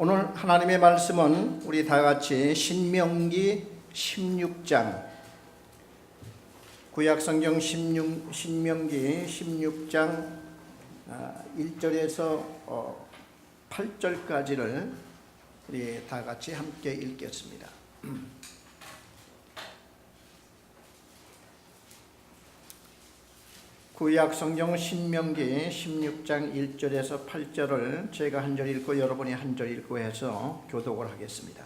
오늘 하나님의 말씀은 우리 다 같이 신명기 16장, 구약성경 신명기 16장 1절에서 8절까지를 우리 다 같이 함께 읽겠습니다. 구약성경 신명기 16장 1절에서 8절을 제가 한 절 읽고 여러분이 한 절 읽고 해서 교독을 하겠습니다.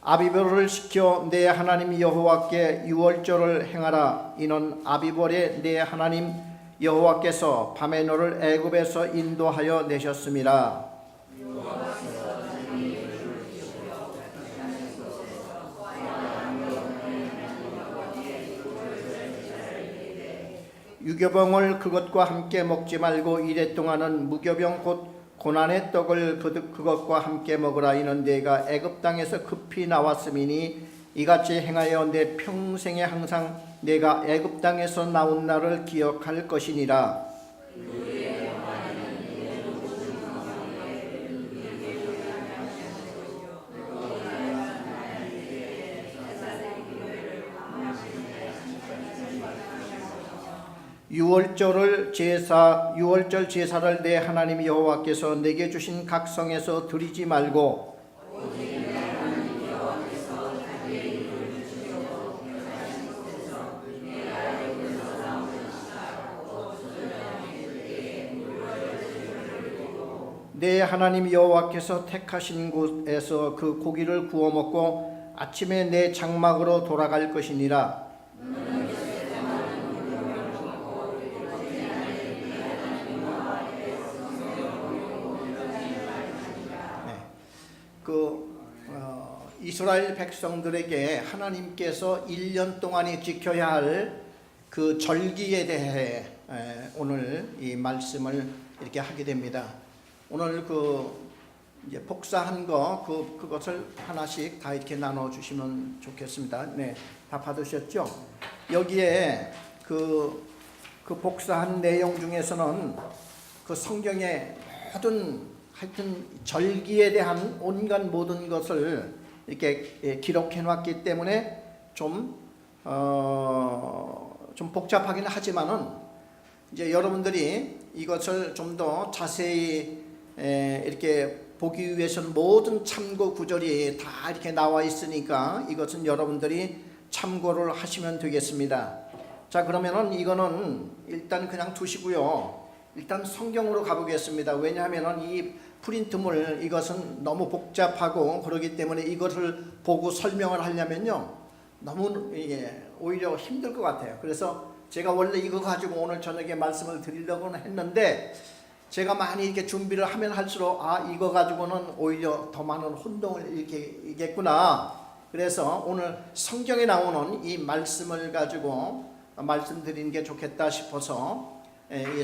아비벌을 시켜 내 하나님 여호와께 유월절을 행하라. 이는 아비벌에 내 하나님 여호와께서 밤에 너를 애굽에서 인도하여 내셨음이라. 유교병을 그것과 함께 먹지 말고 이래 동안은 무교병 곧 고난의 떡을 그것과 함께 먹으라. 이는 내가 애굽 땅에서 급히 나왔음이니 이같이 행하여 내 평생에 항상 내가 애굽 땅에서 나온 날을 기억할 것이니라. 유월절 제사를 내 하나님 여호와께서 내게 주신 각 성에서 드리지 말고 내 하나님 여호와께서 택하신 곳에서 그 고기를 구워 먹고 아침에 내 장막으로 돌아갈 것이니라. 이스라엘 백성들에게 하나님께서 1년 동안이 지켜야 할 그 절기에 대해 오늘 이 말씀을 이렇게 하게 됩니다. 오늘 이제 복사한 그것을 하나씩 다 이렇게 나눠 주시면 좋겠습니다. 네, 다 받으셨죠? 여기에 그 복사한 내용 중에서는 그 성경의 하여튼 절기에 대한 온갖 모든 것을 이렇게 기록해 놨기 때문에 좀 복잡하긴 하지만은 이제 여러분들이 이것을 좀 더 자세히 이렇게 보기 위해서는 모든 참고 구절이 다 이렇게 나와 있으니까 이것은 여러분들이 참고를 하시면 되겠습니다. 자, 그러면은 이거는 일단 그냥 두시고요. 일단 성경으로 가보겠습니다. 왜냐하면은 이 프린트물 이것은 너무 복잡하고 그러기 때문에 이것을 보고 설명을 하려면요 너무 오히려 힘들 것 같아요. 그래서 제가 원래 이거 가지고 오늘 저녁에 말씀을 드리려고는 했는데 제가 많이 이렇게 준비를 하면 할수록 이거 가지고는 오히려 더 많은 혼동을 일으키겠구나. 그래서 오늘 성경에 나오는 이 말씀을 가지고 말씀드리는 게 좋겠다 싶어서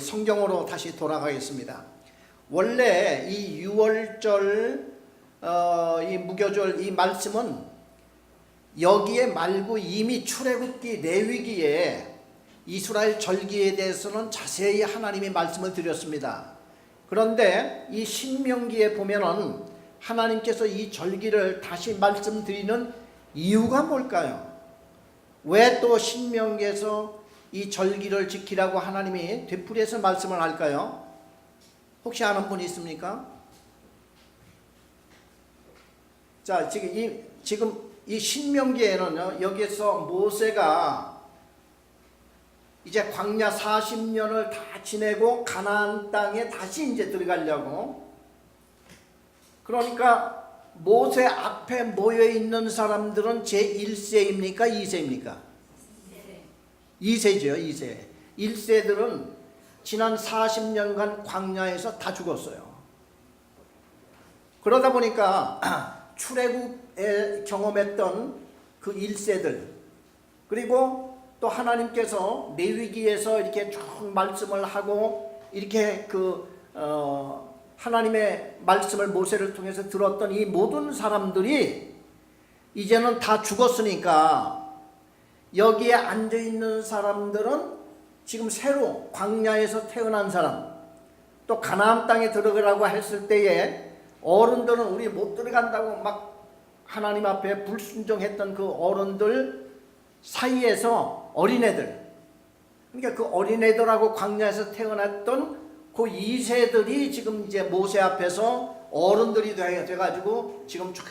성경으로 다시 돌아가겠습니다. 원래 이 유월절, 이 무교절 이 말씀은 여기에 말고 이미 출애굽기 레위기에 이스라엘 절기에 대해서는 자세히 하나님이 말씀을 드렸습니다. 그런데 이 신명기에 보면은 하나님께서 이 절기를 다시 말씀드리는 이유가 뭘까요? 왜 또 신명기에서 이 절기를 지키라고 하나님이 되풀이해서 말씀을 할까요? 혹시 아는 분이 있습니까? 자, 지금 이 신명기에는 여기에서 모세가 이제 광야 40년을 다 지내고 가나안 땅에 다시 이제 들어가려고, 그러니까 모세 앞에 모여 있는 사람들은 제1세입니까? 2세입니까? 2세죠. 2세. 1세들은 지난 40년간 광야에서 다 죽었어요. 그러다 보니까 출애굽에 경험했던 그 1세들, 그리고 또 하나님께서 레위기에서 이렇게 쭉 말씀을 하고 이렇게 하나님의 말씀을 모세를 통해서 들었던 이 모든 사람들이 이제는 다 죽었으니까 여기에 앉아있는 사람들은 지금 새로 광야에서 태어난 사람, 또 가나안 땅에 들어가라고 했을 때에 어른들은 우리 못 들어간다고 막 하나님 앞에 불순종했던 그 어른들 사이에서 어린애들, 그러니까 그 어린애들하고 광야에서 태어났던 그 2세들이 지금 이제 모세 앞에서 어른들이 돼가지고 지금 쭉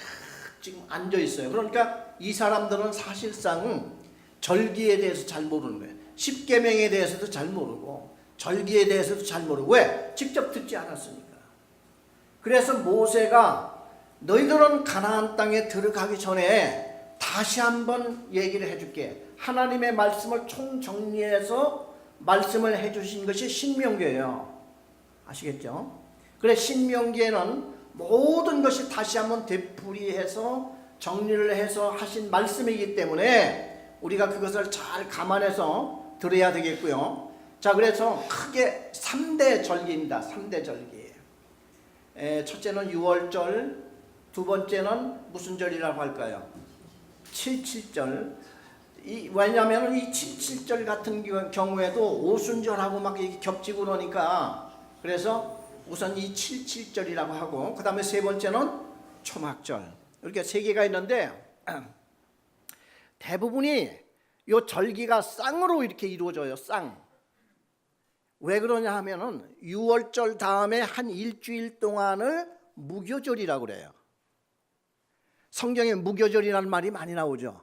지금 앉아 있어요. 그러니까 이 사람들은 사실상 절기에 대해서 잘 모르는 거예요. 십계명에 대해서도 잘 모르고 절기에 대해서도 잘 모르고. 왜? 직접 듣지 않았으니까. 그래서 모세가 너희들은 가나안 땅에 들어가기 전에 다시 한번 얘기를 해줄게. 하나님의 말씀을 총정리해서 말씀을 해주신 것이 신명기예요. 아시겠죠? 그래, 신명기에는 모든 것이 다시 한번 되풀이해서 정리를 해서 하신 말씀이기 때문에 우리가 그것을 잘 감안해서 들어야 되겠고요. 자, 그래서 크게 3대 절기입니다. 3대 절기. 첫째는 유월절, 두 번째는 무슨 절이라고 할까요? 칠칠절. 왜냐하면 이 칠칠절 같은 경우에도 오순절하고 막 겹치고 그러니까, 그래서 우선 이 칠칠절이라고 하고, 그 다음에 세 번째는 초막절. 이렇게 세 개가 있는데 대부분이 이 절기가 쌍으로 이렇게 이루어져요. 쌍. 왜 그러냐 하면은 유월절 다음에 한 일주일 동안을 무교절이라고 그래요. 성경에 무교절이라는 말이 많이 나오죠.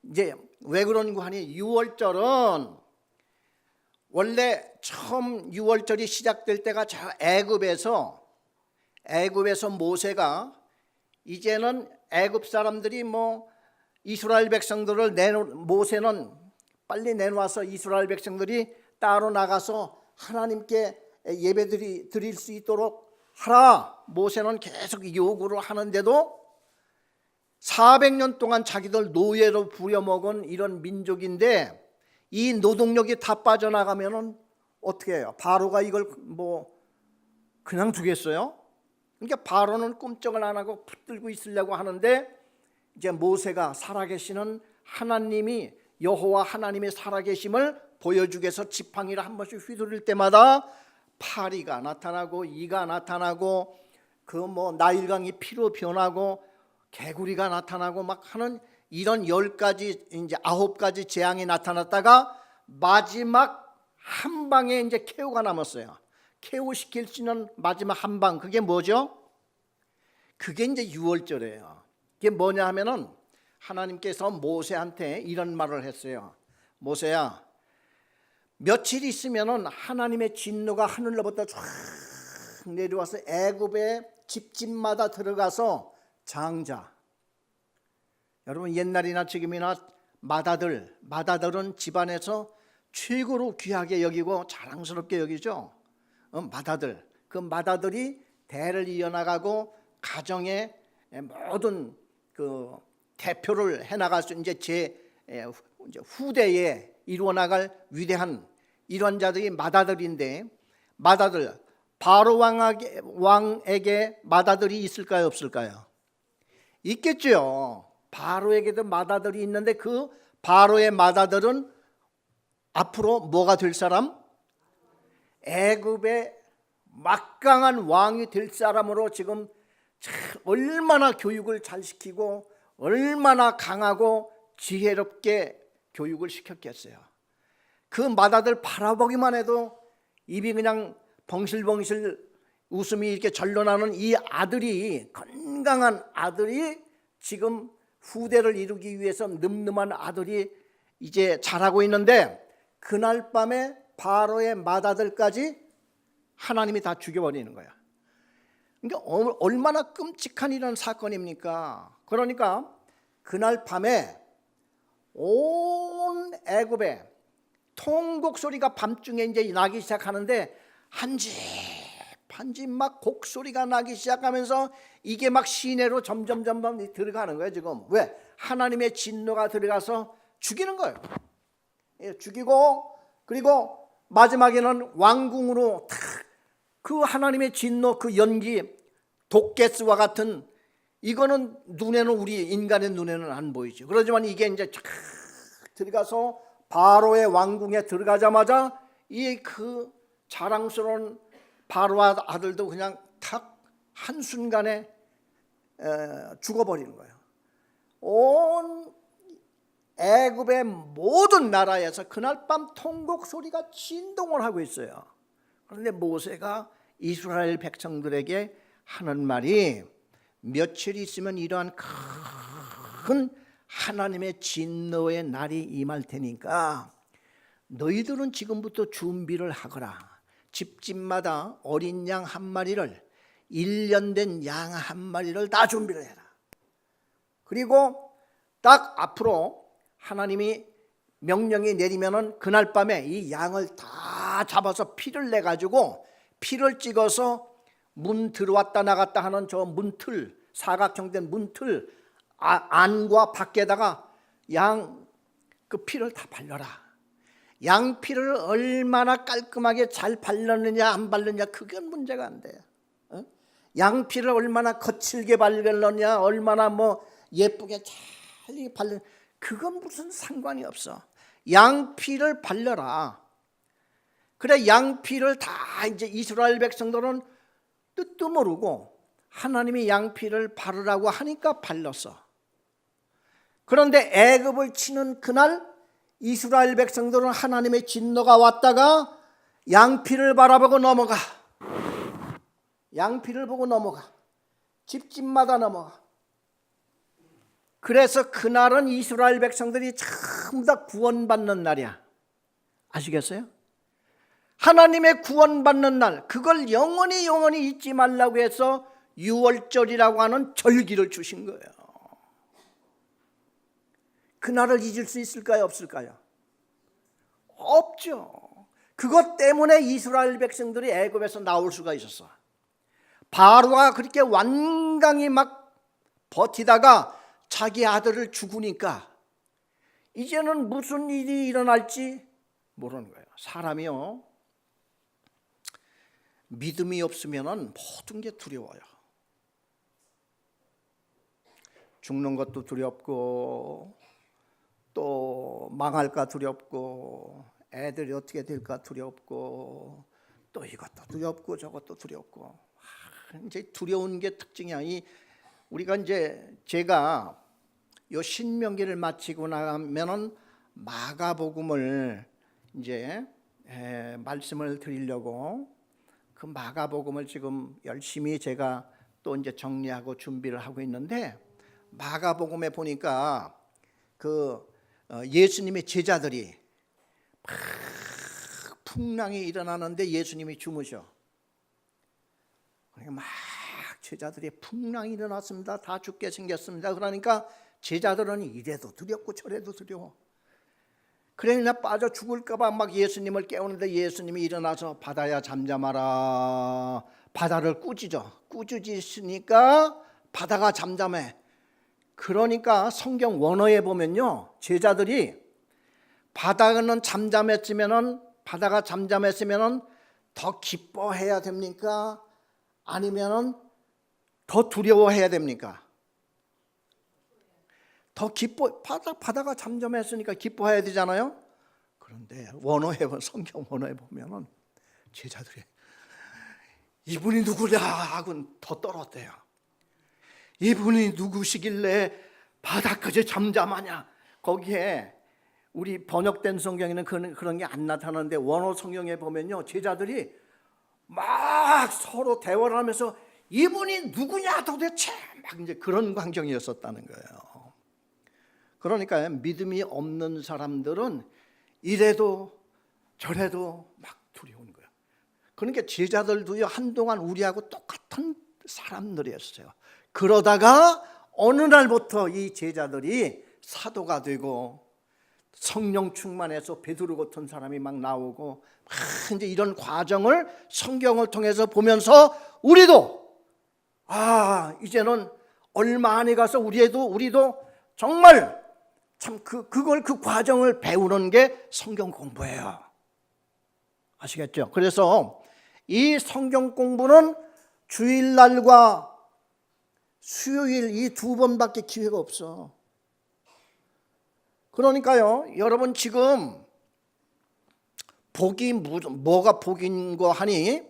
이제 왜 그런가 하니, 유월절은 원래 처음 유월절이 시작될 때가 저 애굽에서 모세가 이제는 애굽 사람들이 뭐 이스라엘 백성들을 모세는 빨리 내놓아서 이스라엘 백성들이 따로 나가서 하나님께 예배 드릴 수 있도록 하라. 모세는 계속 요구를 하는데도 400년 동안 자기들 노예로 부려먹은 이런 민족인데, 이 노동력이 다 빠져나가면은 어떻게 해요? 바로가 이걸 뭐 그냥 두겠어요? 그러니까 바로는 꿈쩍을 안 하고 붙들고 있으려고 하는데, 이제 모세가 살아계시는 하나님이, 여호와 하나님의 살아계심을 보여주기 위해서 지팡이를 한 번씩 휘두를 때마다 파리가 나타나고 이가 나타나고 그 뭐 나일강이 피로 변하고 개구리가 나타나고 막 하는 이런 10가지 이제 9가지 재앙이 나타났다가 마지막 한 방에 이제 KO가 남았어요. KO 시킬 수 있는 마지막 한 방, 그게 뭐죠? 그게 이제 유월절이에요. 그게 뭐냐 하면은 하나님께서 모세한테 이런 말을 했어요. 모세야, 며칠 있으면은 하나님의 진노가 하늘로부터 쫙 내려와서 애굽의 집집마다 들어가서 장자, 여러분 옛날이나 지금이나 마다들은 집안에서 최고로 귀하게 여기고 자랑스럽게 여기죠. 마다들, 그 마다들이 대를 이어나가고 가정의 모든 그 대표를 해나갈 수, 이제 후대에 이루어나갈 위대한 이런 자들이 마다들인데, 마다들, 바로 왕에게 마다들이 있을까요, 없을까요? 있겠죠. 바로에게도 마다들이 있는데 그 바로의 마다들은 앞으로 뭐가 될 사람? 애굽의 막강한 왕이 될 사람으로 지금 얼마나 교육을 잘 시키고 얼마나 강하고 지혜롭게 교육을 시켰겠어요. 그 마다들 바라보기만 해도 입이 그냥 벙실벙실 웃음이 이렇게 절로 나는 이 아들이, 건강한 아들이 지금 후대를 이루기 위해서 늠름한 아들이 이제 자라고 있는데, 그날 밤에 바로의 마다들까지 하나님이 다 죽여버리는 거야. 그러니까 얼마나 끔찍한 이런 사건입니까? 그러니까 그날 밤에 온 애굽에 통곡 소리가 밤중에 이제 나기 시작하는데, 한집 막 곡소리가 나기 시작하면서 이게 막 시내로 점점 들어가는 거예요. 지금 왜? 하나님의 진노가 들어가서 죽이는 거예요. 죽이고, 그리고 마지막에는 왕궁으로 그 하나님의 진노, 그 연기, 독가스와 같은, 이거는 눈에는, 우리 인간의 눈에는 안 보이죠. 그러지만 이게 이제 쫙 들어가서 바로의 왕궁에 들어가자마자 이 그 자랑스러운 바로 아들도 그냥 탁 한순간에 죽어버리는 거예요. 온 애굽의 모든 나라에서 그날 밤 통곡 소리가 진동을 하고 있어요. 그런데 모세가 이스라엘 백성들에게 하는 말이 며칠 있으면 이러한 큰 하나님의 진노의 날이 임할 테니까 너희들은 지금부터 준비를 하거라. 집집마다 어린 양 한 마리를 1년 된 양 한 마리를 다 준비를 해라. 그리고 딱 앞으로 하나님이 명령이 내리면은 그날 밤에 이 양을 다 잡아서 피를 내 가지고 피를 찍어서 문 들어왔다 나갔다 하는 저 문틀, 사각형된 문틀 안과 밖에다가 양 그 피를 다 발라라. 양 피를 얼마나 깔끔하게 잘 발랐느냐 안 발랐느냐 그건 문제가 안 돼요. 양 피를 얼마나 거칠게 발랐느냐 얼마나 뭐 예쁘게 잘 발랐 그건 무슨 상관이 없어. 양 피를 발라라. 그래 양 피를 다 이제 이스라엘 백성들은 뜻도 모르고 하나님이 양 피를 바르라고 하니까 발랐어. 그런데 애굽을 치는 그날 이스라엘 백성들은 하나님의 진노가 왔다가 양피를 바라보고 넘어가. 양피를 보고 넘어가. 집집마다 넘어가. 그래서 그날은 이스라엘 백성들이 전부 다 구원받는 날이야. 아시겠어요? 하나님의 구원받는 날, 그걸 영원히 잊지 말라고 해서 6월절이라고 하는 절기를 주신 거예요. 그날을 잊을 수 있을까요? 없을까요? 없죠. 그것 때문에 이스라엘 백성들이 애굽에서 나올 수가 있었어. 바로가 그렇게 완강히 막 버티다가 자기 아들을 죽으니까 이제는 무슨 일이 일어날지 모르는 거예요. 사람이요, 믿음이 없으면 모든 게 두려워요. 죽는 것도 두렵고 또 망할까 두렵고 애들이 어떻게 될까 두렵고 또 이것도 두렵고 저것도 두렵고 이제 두려운 게 특징이야. 우리가 이제 제가 요 신명기를 마치고 나면은 마가복음을 이제 말씀을 드리려고 그 마가복음을 지금 열심히 제가 또 이제 정리하고 준비를 하고 있는데 마가복음에 보니까 그 예수님의 제자들이 막 풍랑이 일어나는데 예수님이 주무셔. 그러니까 막 제자들이 풍랑이 일어났습니다. 다 죽게 생겼습니다. 그러니까 제자들은 이래도 두렵고 저래도 두려워. 그러니까 빠져 죽을까 봐 막 예수님을 깨우는데 예수님이 일어나서 바다야 잠잠하라. 바다를 꾸짖으시니까 바다가 잠잠해. 그러니까 성경 원어에 보면요, 제자들이 바다가 잠잠했으면은 더 기뻐해야 됩니까? 아니면은 더 두려워해야 됩니까? 더 바다가 잠잠했으니까 기뻐해야 되잖아요. 그런데 성경 원어에 보면은 제자들이 이분이 누구냐 하고 더 떨었대요. 이분이 누구시길래 바다까지 잠잠하냐. 거기에 우리 번역된 성경에는 그런 게 안 나타나는데 원어 성경에 보면요, 제자들이 막 서로 대화를 하면서 이분이 누구냐 도대체 막 이제 그런 광경이었었다는 거예요. 그러니까 믿음이 없는 사람들은 이래도 저래도 막 두려운 거예요. 그러니까 제자들도요, 한동안 우리하고 똑같은 사람들이었어요. 그러다가 어느 날부터 이 제자들이 사도가 되고 성령 충만해서 베드로 같은 사람이 막 나오고 막 이제 이런 과정을 성경을 통해서 보면서 우리도 이제는 얼마 안에 가서 우리도 정말 참 그 과정을 배우는 게 성경 공부예요. 아시겠죠? 그래서 이 성경 공부는 주일날과 수요일 이 두 번밖에 기회가 없어. 그러니까요, 여러분 지금 복이 뭐가 복인 거 하니?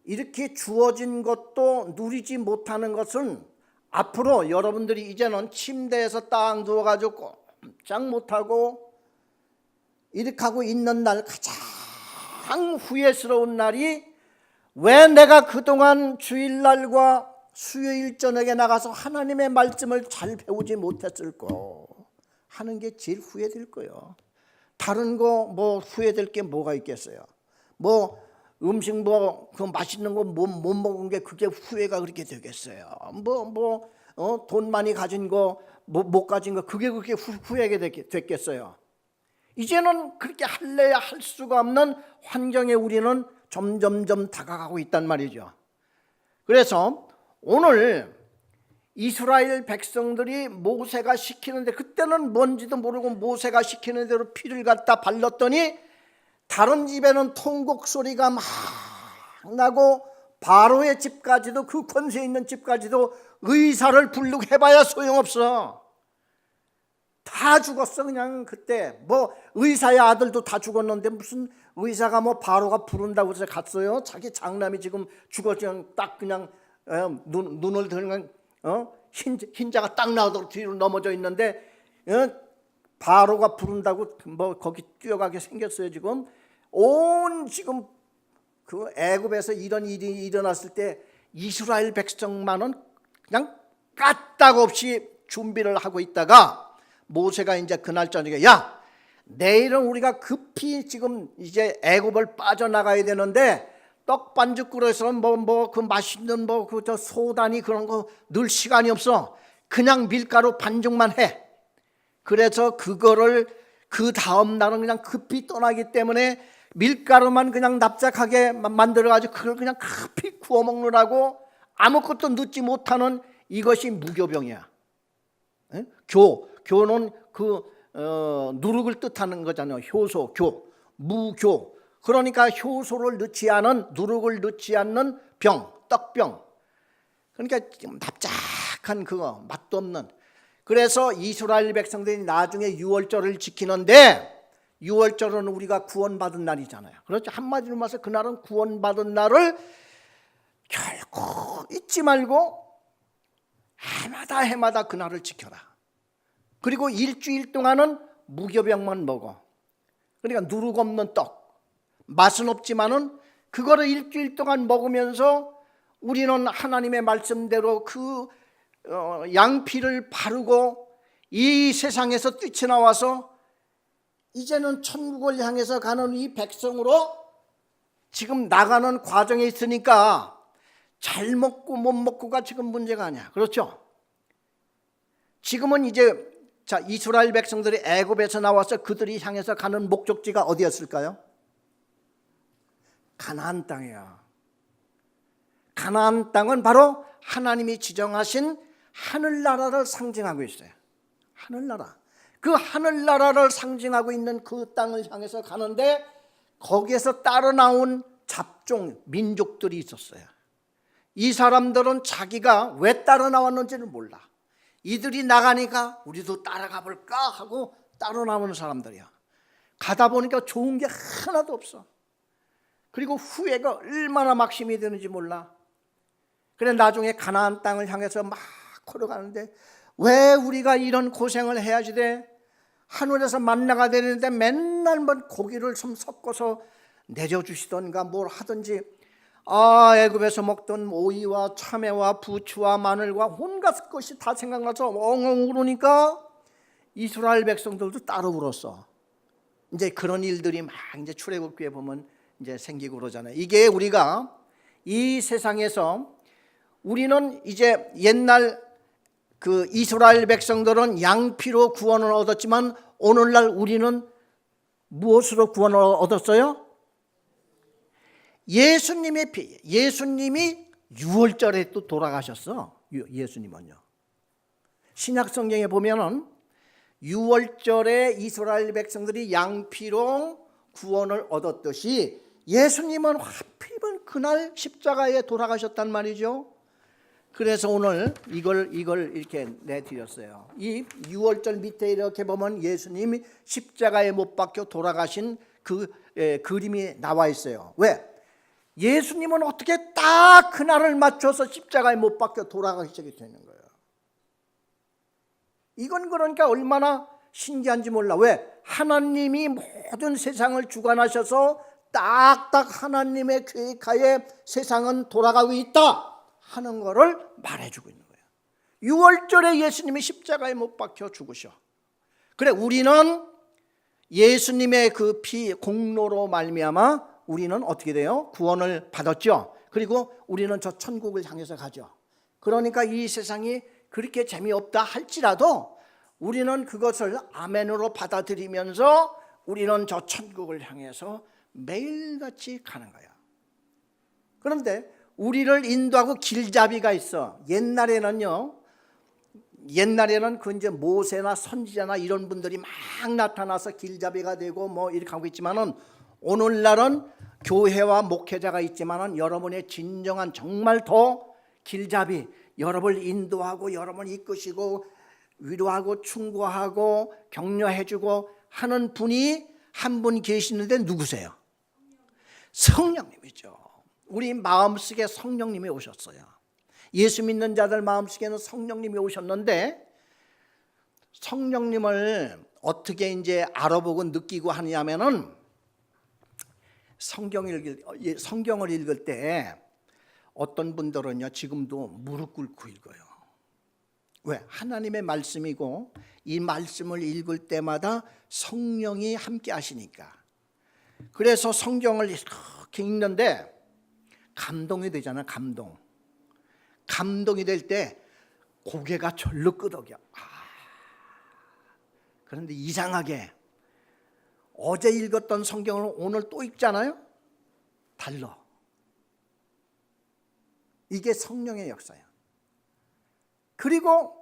이렇게 주어진 것도 누리지 못하는 것은 앞으로 여러분들이 이제는 침대에서 딱 누워가지고 꼼짝 못하고 이렇게 하고 있는 날, 가장 후회스러운 날이 왜 내가 그동안 주일날과 수요일 저녁에 나가서 하나님의 말씀을 잘 배우지 못했을까 하는 게 제일 후회될 거예요. 다른 거 뭐 후회될 게 뭐가 있겠어요. 뭐 음식 뭐 그 맛있는 거 못 먹은 게 그게 후회가 그렇게 되겠어요. 돈 많이 가진 거 못 가진 거 그게 그렇게 후회가 됐겠어요. 이제는 그렇게 할래야 할 수가 없는 환경에 우리는 점점점 다가가고 있단 말이죠. 그래서 오늘 이스라엘 백성들이 모세가 시키는데, 그때는 뭔지도 모르고 모세가 시키는 대로 피를 갖다 발랐더니 다른 집에는 통곡 소리가 막 나고 바로의 집까지도, 그 권세 있는 집까지도 의사를 부르고 해봐야 소용없어. 다 죽었어. 그냥 그때 뭐 의사의 아들도 다 죽었는데 무슨 의사가 뭐 바로가 부른다고 해서 갔어요? 자기 장남이 지금 죽었지. 딱 그냥 눈을 들면 흰자가 딱 나오도록 뒤로 넘어져 있는데 바로가 부른다고 뭐 거기 뛰어가게 생겼어요. 지금 지금 그 애굽에서 이런 일이 일어났을 때 이스라엘 백성만은 그냥 까딱없이 준비를 하고 있다가 모세가 이제 그날 저녁에, 야, 내일은 우리가 급히 지금 이제 애굽을 빠져나가야 되는데 떡 반죽 끓여서 그 맛있는 저 소다니 그런 거 넣을 시간이 없어. 그냥 밀가루 반죽만 해. 그래서 그거를 그 다음 날은 그냥 급히 떠나기 때문에 밀가루만 그냥 납작하게 만들어가지고 그걸 그냥 급히 구워 먹느라고 아무것도 넣지 못하는, 이것이 무교병이야. 교는 누룩을 뜻하는 거잖아요. 효소, 무교. 그러니까 효소를 넣지 않은, 누룩을 넣지 않는 병, 떡병. 그러니까 납작한 그거, 맛도 없는. 그래서 이스라엘 백성들이 나중에 유월절을 지키는데, 유월절은 우리가 구원받은 날이잖아요. 그렇죠. 한마디로 말해서 그날은 구원받은 날을 결코 잊지 말고 해마다 그날을 지켜라. 그리고 일주일 동안은 무교병만 먹어. 그러니까 누룩 없는 떡, 맛은 없지만은 그거를 일주일 동안 먹으면서 우리는 하나님의 말씀대로 그 양피를 바르고 이 세상에서 뛰쳐나와서 이제는 천국을 향해서 가는 이 백성으로 지금 나가는 과정에 있으니까 잘 먹고 못 먹고가 지금 문제가 아니야. 그렇죠? 지금은 이제 이스라엘 백성들이 애굽에서 나와서 그들이 향해서 가는 목적지가 어디였을까요? 가나안 땅이야. 가나안 땅은 바로 하나님이 지정하신 하늘나라를 상징하고 있어요. 하늘나라. 그 하늘나라를 상징하고 있는 그 땅을 향해서 가는데 거기에서 따라 나온 잡종 민족들이 있었어요. 이 사람들은 자기가 왜 따라 나왔는지를 몰라. 이들이 나가니까 우리도 따라가 볼까 하고 따라 나오는 사람들이야. 가다 보니까 좋은 게 하나도 없어. 그리고 후회가 얼마나 막심이 되는지 몰라. 그래 나중에 가나안 땅을 향해서 막 걸어가는데 왜 우리가 이런 고생을 해야지 돼? 하늘에서 만나가 되는데 맨날 뭐 고기를 좀 섞어서 내려주시던가 뭘 하든지, 애굽에서 먹던 오이와 참외와 부추와 마늘과 온갖 것이 다 생각나서 엉엉 울으니까 이스라엘 백성들도 따로 울었어. 이제 그런 일들이 막 이제 출애굽기에 보면 이제 생기고 그러잖아요. 이게 우리가 이 세상에서 우리는 이제 옛날 그 이스라엘 백성들은 양피로 구원을 얻었지만 오늘날 우리는 무엇으로 구원을 얻었어요? 예수님의 피. 예수님이 유월절에 또 돌아가셨어. 예수님은요. 신약 성경에 보면은 유월절에 이스라엘 백성들이 양피로 구원을 얻었듯이 예수님은 하필이면 그날 십자가에 돌아가셨단 말이죠. 그래서 오늘 이걸 이렇게 내드렸어요. 이 유월절 밑에 이렇게 보면 예수님이 십자가에 못 박혀 돌아가신 그 그림이 나와 있어요. 왜? 예수님은 어떻게 딱 그날을 맞춰서 십자가에 못 박혀 돌아가게 되는 거예요. 이건 그러니까 얼마나 신기한지 몰라. 왜? 하나님이 모든 세상을 주관하셔서 딱딱 하나님의 계획하에 세상은 돌아가고 있다 하는 거를 말해주고 있는 거예요. 6월절에 예수님이 십자가에 못 박혀 죽으셔. 그래, 우리는 예수님의 그 피 공로로 말미암아 우리는 어떻게 돼요? 구원을 받았죠. 그리고 우리는 저 천국을 향해서 가죠. 그러니까 이 세상이 그렇게 재미없다 할지라도 우리는 그것을 아멘으로 받아들이면서 우리는 저 천국을 향해서 매일같이 가는 거야. 그런데 우리를 인도하고 길잡이가 있어. 옛날에는 그 이제 모세나 선지자나 이런 분들이 막 나타나서 길잡이가 되고 뭐 이렇게 하고 있지만은 오늘날은 교회와 목회자가 있지만은 여러분의 진정한 정말 더 길잡이, 여러분을 인도하고 여러분을 이끄시고 위로하고 충고하고 격려해주고 하는 분이 한 분 계시는데 누구세요? 성령님이죠. 우리 마음속에 성령님이 오셨어요. 예수 믿는 자들 마음속에는 성령님이 오셨는데 성령님을 어떻게 이제 알아보고 느끼고 하냐면은 성경을 읽을 때 어떤 분들은요 지금도 무릎 꿇고 읽어요. 왜? 하나님의 말씀이고 이 말씀을 읽을 때마다 성령이 함께 하시니까. 그래서 성경을 이렇게 읽는데 감동이 되잖아. 감동이 될 때 고개가 절로 끄덕여. 그런데 이상하게 어제 읽었던 성경을 오늘 또 읽잖아요. 달라. 이게 성령의 역사야. 그리고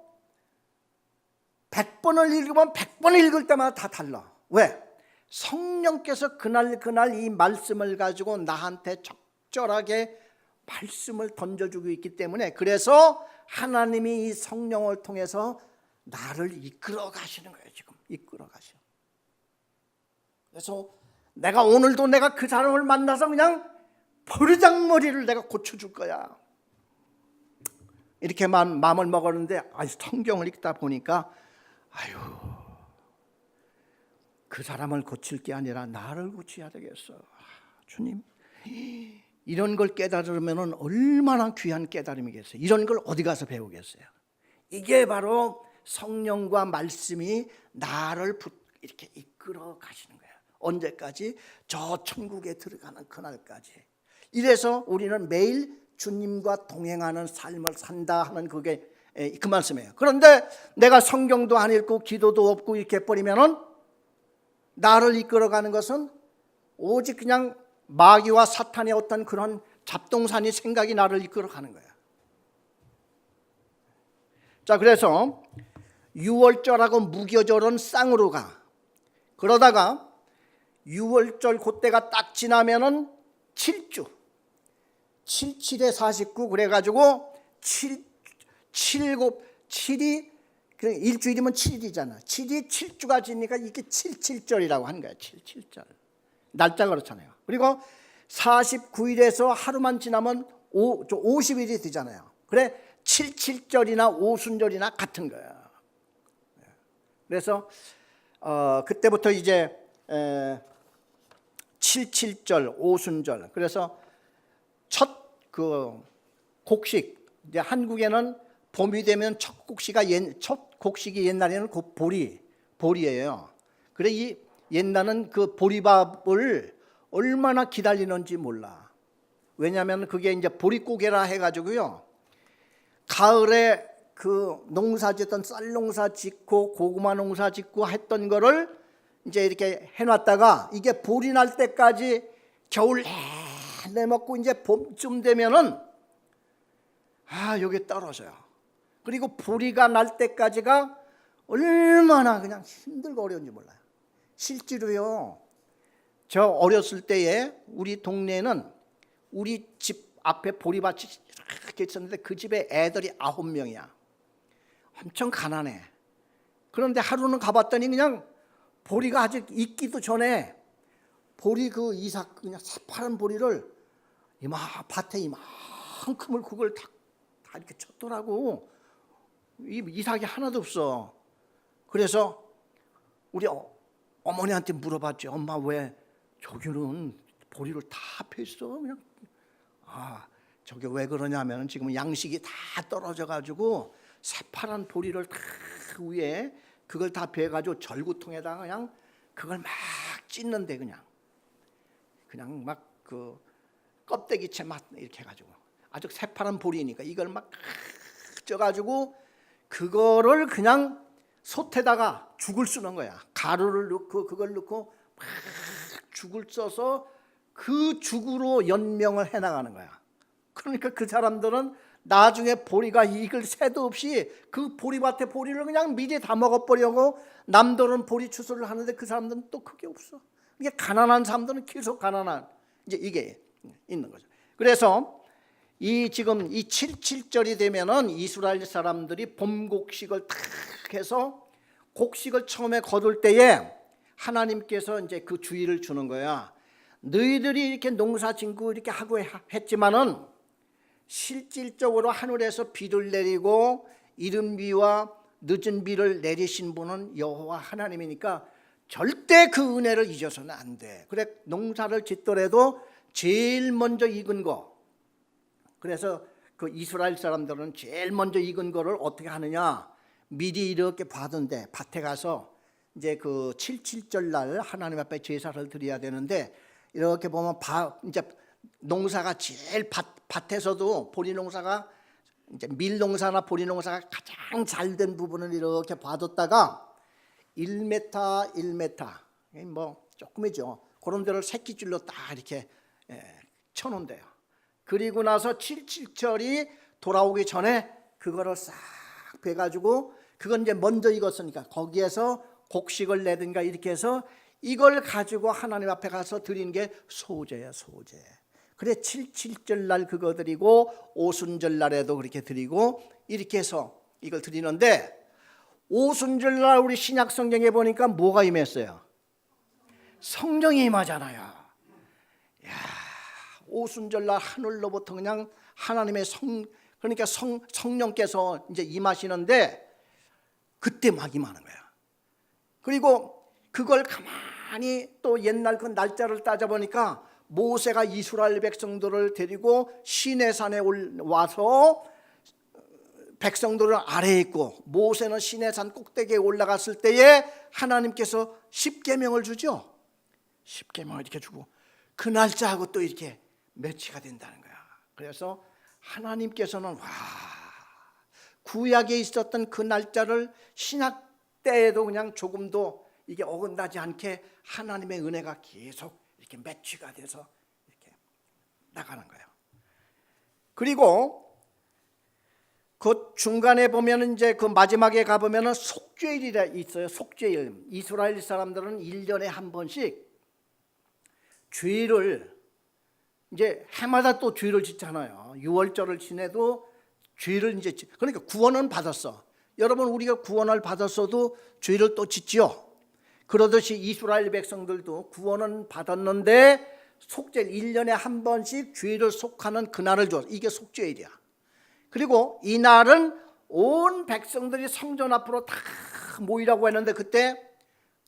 100번을 읽으면 100번을 읽을 때마다 다 달라. 왜? 성령께서 그날 이 말씀을 가지고 나한테 적절하게 말씀을 던져주고 있기 때문에 그래서 하나님이 이 성령을 통해서 나를 이끌어 가시는 거예요. 지금 이끌어 가셔. 그래서 오늘도 내가 그 사람을 만나서 그냥 버르장머리를 내가 고쳐줄 거야. 이렇게만 마음을 먹었는데 성경을 읽다 보니까 그 사람을 고칠 게 아니라 나를 고쳐야 되겠어. 주님, 이런 걸 깨달으면 얼마나 귀한 깨달음이겠어요. 이런 걸 어디 가서 배우겠어요. 이게 바로 성령과 말씀이 나를 이렇게 이끌어 가시는 거예요. 언제까지? 저 천국에 들어가는 그날까지. 이래서 우리는 매일 주님과 동행하는 삶을 산다 하는 그게 그 말씀이에요. 그런데 내가 성경도 안 읽고 기도도 없고 이렇게 해버리면은 나를 이끌어가는 것은 오직 그냥 마귀와 사탄의 어떤 그런 잡동사니 생각이 나를 이끌어가는 거야. 자, 그래서 6월절하고 무교절은 쌍으로 가. 그러다가 6월절 그때가 딱 지나면은 7주 77에 49 그래가지고 7이 일주일이면 7일이잖아. 7이 7주가 지니까 이게 77절이라고 하는 거야. 77절 날짜 그렇잖아요. 그리고 49일에서 하루만 지나면 50일이 되잖아요. 그래 77절이나 오순절이나 같은 거야. 그래서 그때부터 이제 77절 오순절. 그래서 첫 그 곡식, 이제 한국에는 봄이 되면 첫 곡식이 옛날에는 그 보리예요. 그래 이 옛날은 그 보리밥을 얼마나 기다리는지 몰라. 왜냐하면 그게 이제 보릿고개라 해가지고요. 가을에 그 농사 짓던 쌀 농사 짓고 고구마 농사 짓고 했던 거를 이제 이렇게 해놨다가 이게 보리 날 때까지 겨울 내내 먹고 이제 봄쯤 되면은 여기 떨어져요. 그리고 보리가 날 때까지가 얼마나 그냥 힘들고 어려운지 몰라요. 실제로요. 저 어렸을 때에 우리 동네에는 우리 집 앞에 보리밭이 이렇게 있었는데 그 집에 애들이 9명이야. 엄청 가난해. 그런데 하루는 가봤더니 그냥 보리가 아직 익기도 전에 보리 그냥 새파란 보리를 밭에 이만큼을 그걸 다 이렇게 쳤더라고. 이삭이 하나도 없어. 그래서 우리 어머니한테 물어봤죠. 엄마 왜 저기는 보리를 다 폈어? 그냥 저게 왜 그러냐면 지금 양식이 다 떨어져 가지고 새파란 보리를 다 위에 그걸 다 베가지고 절구통에다가 그냥 그걸 막 찢는데 그냥 막 그 껍데기채 맛 이렇게 해가지고 아주 새파란 보리니까 이걸 막 쪄가지고 그거를 그냥 솥에다가 죽을 쓰는 거야. 가루를 넣고 그걸 넣고 막 죽을 써서 그 죽으로 연명을 해나가는 거야. 그러니까 그 사람들은 나중에 보리가 익을 새도 없이 그 보리밭에 보리를 그냥 미리 다 먹어버리고 남들은 보리 추수를 하는데 그 사람들은 또 그게 없어. 이게 가난한 사람들은 계속 가난한 이제 이게 있는 거죠. 그래서 지금 이 77절이 되면은 이스라엘 사람들이 봄 곡식을 탁 해서 곡식을 처음에 거둘 때에 하나님께서 이제 그 주의를 주는 거야. 너희들이 이렇게 농사 짓고 이렇게 하고 했지만은 실질적으로 하늘에서 비를 내리고 이른 비와 늦은 비를 내리신 분은 여호와 하나님이니까 절대 그 은혜를 잊어서는 안 돼. 그래 농사를 짓더라도 제일 먼저 익은 거. 그래서 그 이스라엘 사람들은 제일 먼저 익은 거를 어떻게 하느냐? 미리 이렇게 봐둔데 밭에 가서 이제 그 77절 날 하나님 앞에 제사를 드려야 되는데 이렇게 보면 이제 농사가 제일 밭에서도 보리 농사가 이제 밀 농사나 보리 농사가 가장 잘 된 부분을 이렇게 봐뒀다가 1m 뭐 조금이죠. 그런 데를 새끼줄로 딱 이렇게 쳐놓은대요. 그리고 나서 77절이 돌아오기 전에 그거를 싹 베가지고 그건 이제 먼저 익었으니까 거기에서 곡식을 내든가 이렇게 해서 이걸 가지고 하나님 앞에 가서 드리는 게 소제야, 소제. 그래 77절 날 그거 드리고 오순절 날에도 그렇게 드리고 이렇게 해서 이걸 드리는데 오순절 날 우리 신약 성경에 보니까 뭐가 임했어요? 성령이 임하잖아요. 야, 오순절 날 하늘로부터 그냥 하나님의 그러니까 성령께서 이제 임하시는데 그때 막 임하는 거야. 그리고 그걸 가만히 또 옛날 그 날짜를 따져보니까 모세가 이스라엘 백성들을 데리고 시내산에 와서 백성들은 아래에 있고 모세는 시내산 꼭대기에 올라갔을 때에 하나님께서 십계명을 주죠. 십계명을 이렇게 주고 그 날짜하고 또 이렇게 매치가 된다는 거야. 그래서 하나님께서는 구약에 있었던 그 날짜를 신약 때에도 그냥 조금도 이게 어긋나지 않게 하나님의 은혜가 계속 이렇게 매치가 돼서 이렇게 나가는 거예요. 그리고 그 중간에 보면 이제 그 마지막에 가보면 속죄일이라 있어요. 속죄일. 이스라엘 사람들은 1년에 한 번씩 죄를 이제 해마다 또 죄를 짓잖아요. 6월절을 지내도 죄를 이제 그러니까 구원은 받았어. 여러분 우리가 구원을 받았어도 죄를 또 짓지요. 그러듯이 이스라엘 백성들도 구원은 받았는데 속죄일 1년에 한 번씩 죄를 속하는 그날을 줘. 이게 속죄일이야. 그리고 이 날은 온 백성들이 성전 앞으로 다 모이라고 했는데 그때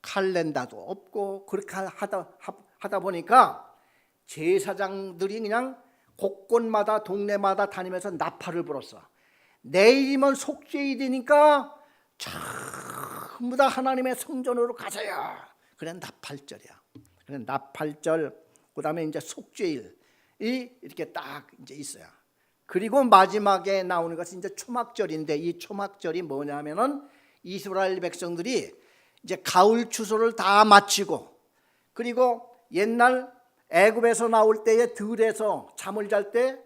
칼렌다도 없고 그렇게 하다 보니까 제사장들이 그냥 곳곳마다 동네마다 다니면서 나팔을 불었어. 내일이면 속죄일이니까 전부 다 하나님의 성전으로 가세요. 그래 나팔절이야. 그래 나팔절 그다음에 이제 속죄일이 이렇게 딱 이제 있어요. 그리고 마지막에 나오는 것은 이제 초막절인데 이 초막절이 뭐냐면은 이스라엘 백성들이 이제 가을 추수를 다 마치고 그리고 옛날 애굽에서 나올 때에 들에서 잠을 잘 때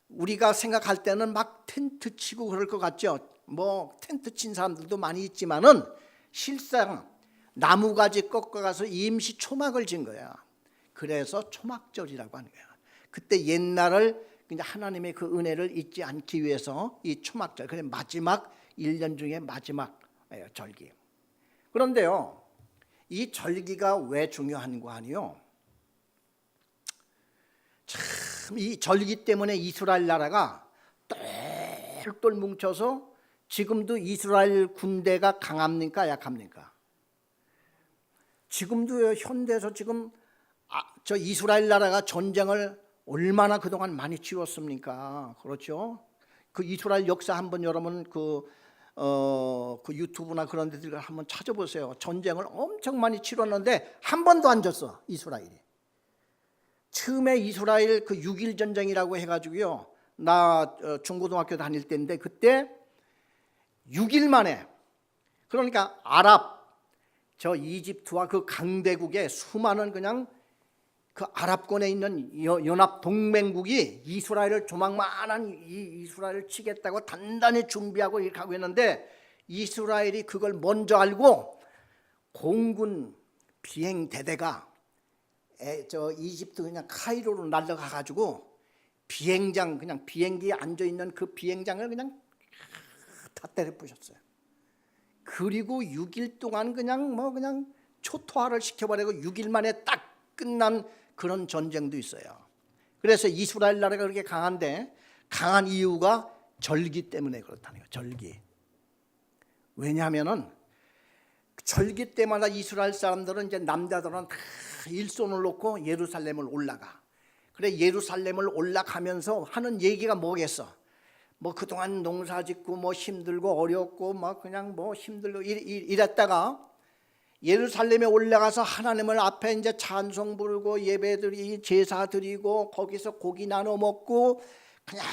우리가 생각할 때는 막 텐트 치고 그럴 것 같죠. 뭐 텐트 친 사람들도 많이 있지만은 실상 나무가지 꺾어가서 임시 초막을 진 거야. 그래서 초막절이라고 하는 거야. 그때 옛날을 그냥 하나님의 그 은혜를 잊지 않기 위해서 이 초막절, 그래 마지막 1년 중에 마지막 절기. 그런데요, 이 절기가 왜 중요한 거 아니요? 참 이 절기 때문에 이스라엘 나라가 똘똘 뭉쳐서 지금도 이스라엘 군대가 강합니까 약합니까? 지금도 현대에서 지금 저 이스라엘 나라가 전쟁을 얼마나 그동안 많이 치렀습니까? 그렇죠? 그 이스라엘 역사 한번 여러분 그 유튜브나 그런 데들 한번 찾아보세요. 전쟁을 엄청 많이 치렀는데 한 번도 안 졌어 이스라엘이. 처음에 이스라엘 그 6.1 전쟁이라고 해가지고요. 나 중고등학교 다닐 때인데 그때 6일 만에, 그러니까 아랍 저 이집트와 그 강대국의 수많은 그냥 그 아랍권에 있는 연합 동맹국이 이스라엘을 조만한 이스라엘을 치겠다고 단단히 준비하고 이렇게 하고 있는데 이스라엘이 그걸 먼저 알고 공군 비행 대대가 저 이집트 그냥 카이로로 날아가 가지고 비행장 그냥 비행기에 앉아 있는 그 비행장을 그냥 다 때려 부셨어요. 그리고 6일 동안 그냥 그냥 초토화를 시켜버리고 6일 만에 딱 끝난 그런 전쟁도 있어요. 그래서 이스라엘 나라가 그렇게 강한데 강한 이유가 절기 때문에 그렇다는 거예요. 절기. 왜냐하면은 절기 때마다 이스라엘 사람들은 이제 남자들은 다 일손을 놓고 예루살렘을 올라가. 그래 예루살렘을 올라가면서 하는 얘기가 뭐겠어? 뭐 그동안 농사 짓고 뭐 힘들고 어렵고 막 그냥 뭐 힘들고 이랬다가 예루살렘에 올라가서 하나님을 앞에 이제 찬송 부르고 예배드리 제사 드리고 거기서 고기 나눠 먹고 그냥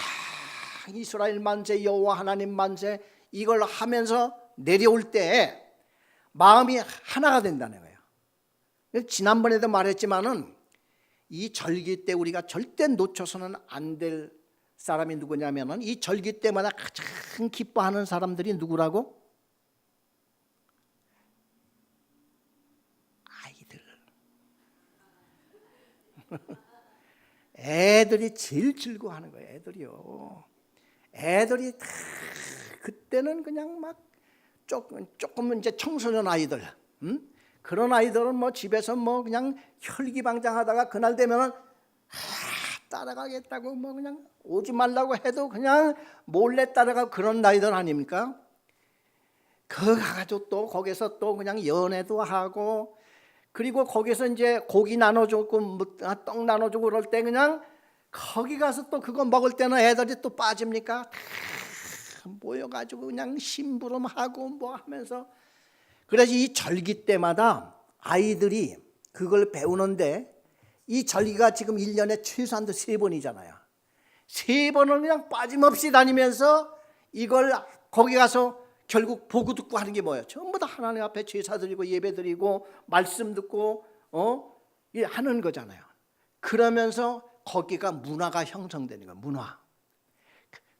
이스라엘 만세 여호와 하나님 만세 이걸 하면서 내려올 때 마음이 하나가 된다는 거예요. 지난번에도 말했지만은 이 절기 때 우리가 절대 놓쳐서는 안 될 사람이 누구냐면은 이 절기 때마다 가장 기뻐하는 사람들이 누구라고? 아이들. 애들이 제일 즐거워하는 거예요. 애들이요. 애들이 다 그때는 그냥 막 조금 이제 청소년 아이들, 그런 아이들은 뭐 집에서 뭐 그냥 혈기방장하다가 그날 되면은 따라가겠다고 뭐 그냥 오지 말라고 해도 그냥 몰래 따라가고 그런 나이들 아닙니까? 그 가가지고 또 거기서 또 그냥 연애도 하고 그리고 거기서 이제 고기 나눠주고 떡 나눠주고 그럴 때 그냥 거기 가서 또 그거 먹을 때는 애들이 또 빠집니까? 다 모여가지고 그냥 심부름하고 뭐 하면서 그래서 이 절기 때마다 아이들이 그걸 배우는데 이 절기가 지금 1년에 최소한도 3번이잖아요. 3번을 그냥 빠짐없이 다니면서 이걸 거기 가서 결국 보고 듣고 하는 게 뭐예요? 전부 다 하나님 앞에 제사 드리고 예배 드리고 말씀 듣고 하는 거잖아요. 그러면서 거기가 문화가 형성되는 거예요. 문화.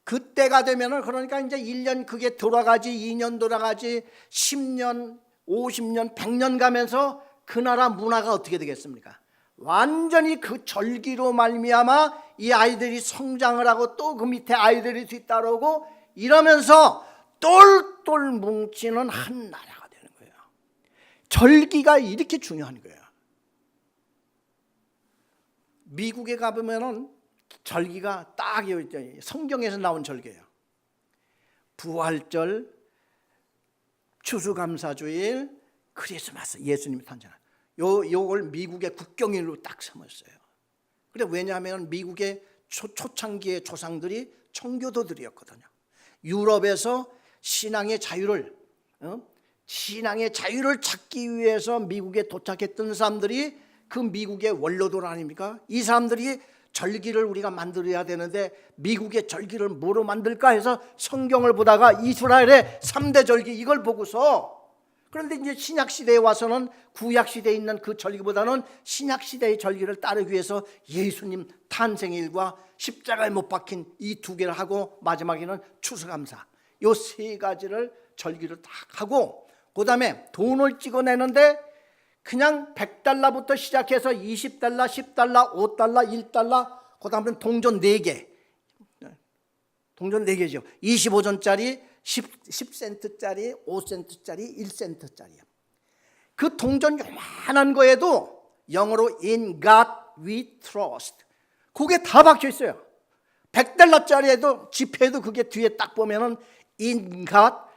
그때가 되면은 그러니까 이제 1년 그게 돌아가지 2년 돌아가지 10년 50년 100년 가면서 그 나라 문화가 어떻게 되겠습니까? 완전히 그 절기로 말미암아 이 아이들이 성장을 하고 또 그 밑에 아이들이 뒤따르고 이러면서 똘똘 뭉치는 한 나라가 되는 거예요. 절기가 이렇게 중요한 거예요. 미국에 가보면은 절기가 딱 성경에서 나온 절기예요. 부활절, 추수감사주일, 크리스마스, 예수님이 탄생. 요걸 미국의 국경일로 딱 삼았어요. 그래 왜냐하면 미국의 초창기의 조상들이 청교도들이었거든요. 유럽에서 신앙의 자유를 찾기 위해서 미국에 도착했던 사람들이 그 미국의 원로들 아닙니까? 이 사람들이 절기를 우리가 만들어야 되는데 미국의 절기를 뭐로 만들까 해서 성경을 보다가 이스라엘의 3대 절기 이걸 보고서 그런데 이제 신약시대에 와서는 구약시대에 있는 그 절기보다는 신약시대의 절기를 따르기 위해서 예수님 탄생일과 십자가에 못 박힌 이 2개를 하고 마지막에는 추수감사 요 3가지를 절기를 딱 하고 그 다음에 돈을 찍어내는데 그냥 $100부터 시작해서 $20, $10, $5, $1 그 다음에 동전 4개 동전 4개죠. 25전짜리 10센트짜리 5센트짜리 1센트짜리요. 그 동전 요만한 거에도 영어로 In God we trust 그게 다 박혀 있어요. 100달러짜리에도 지폐에도 그게 뒤에 딱 보면은 인갓,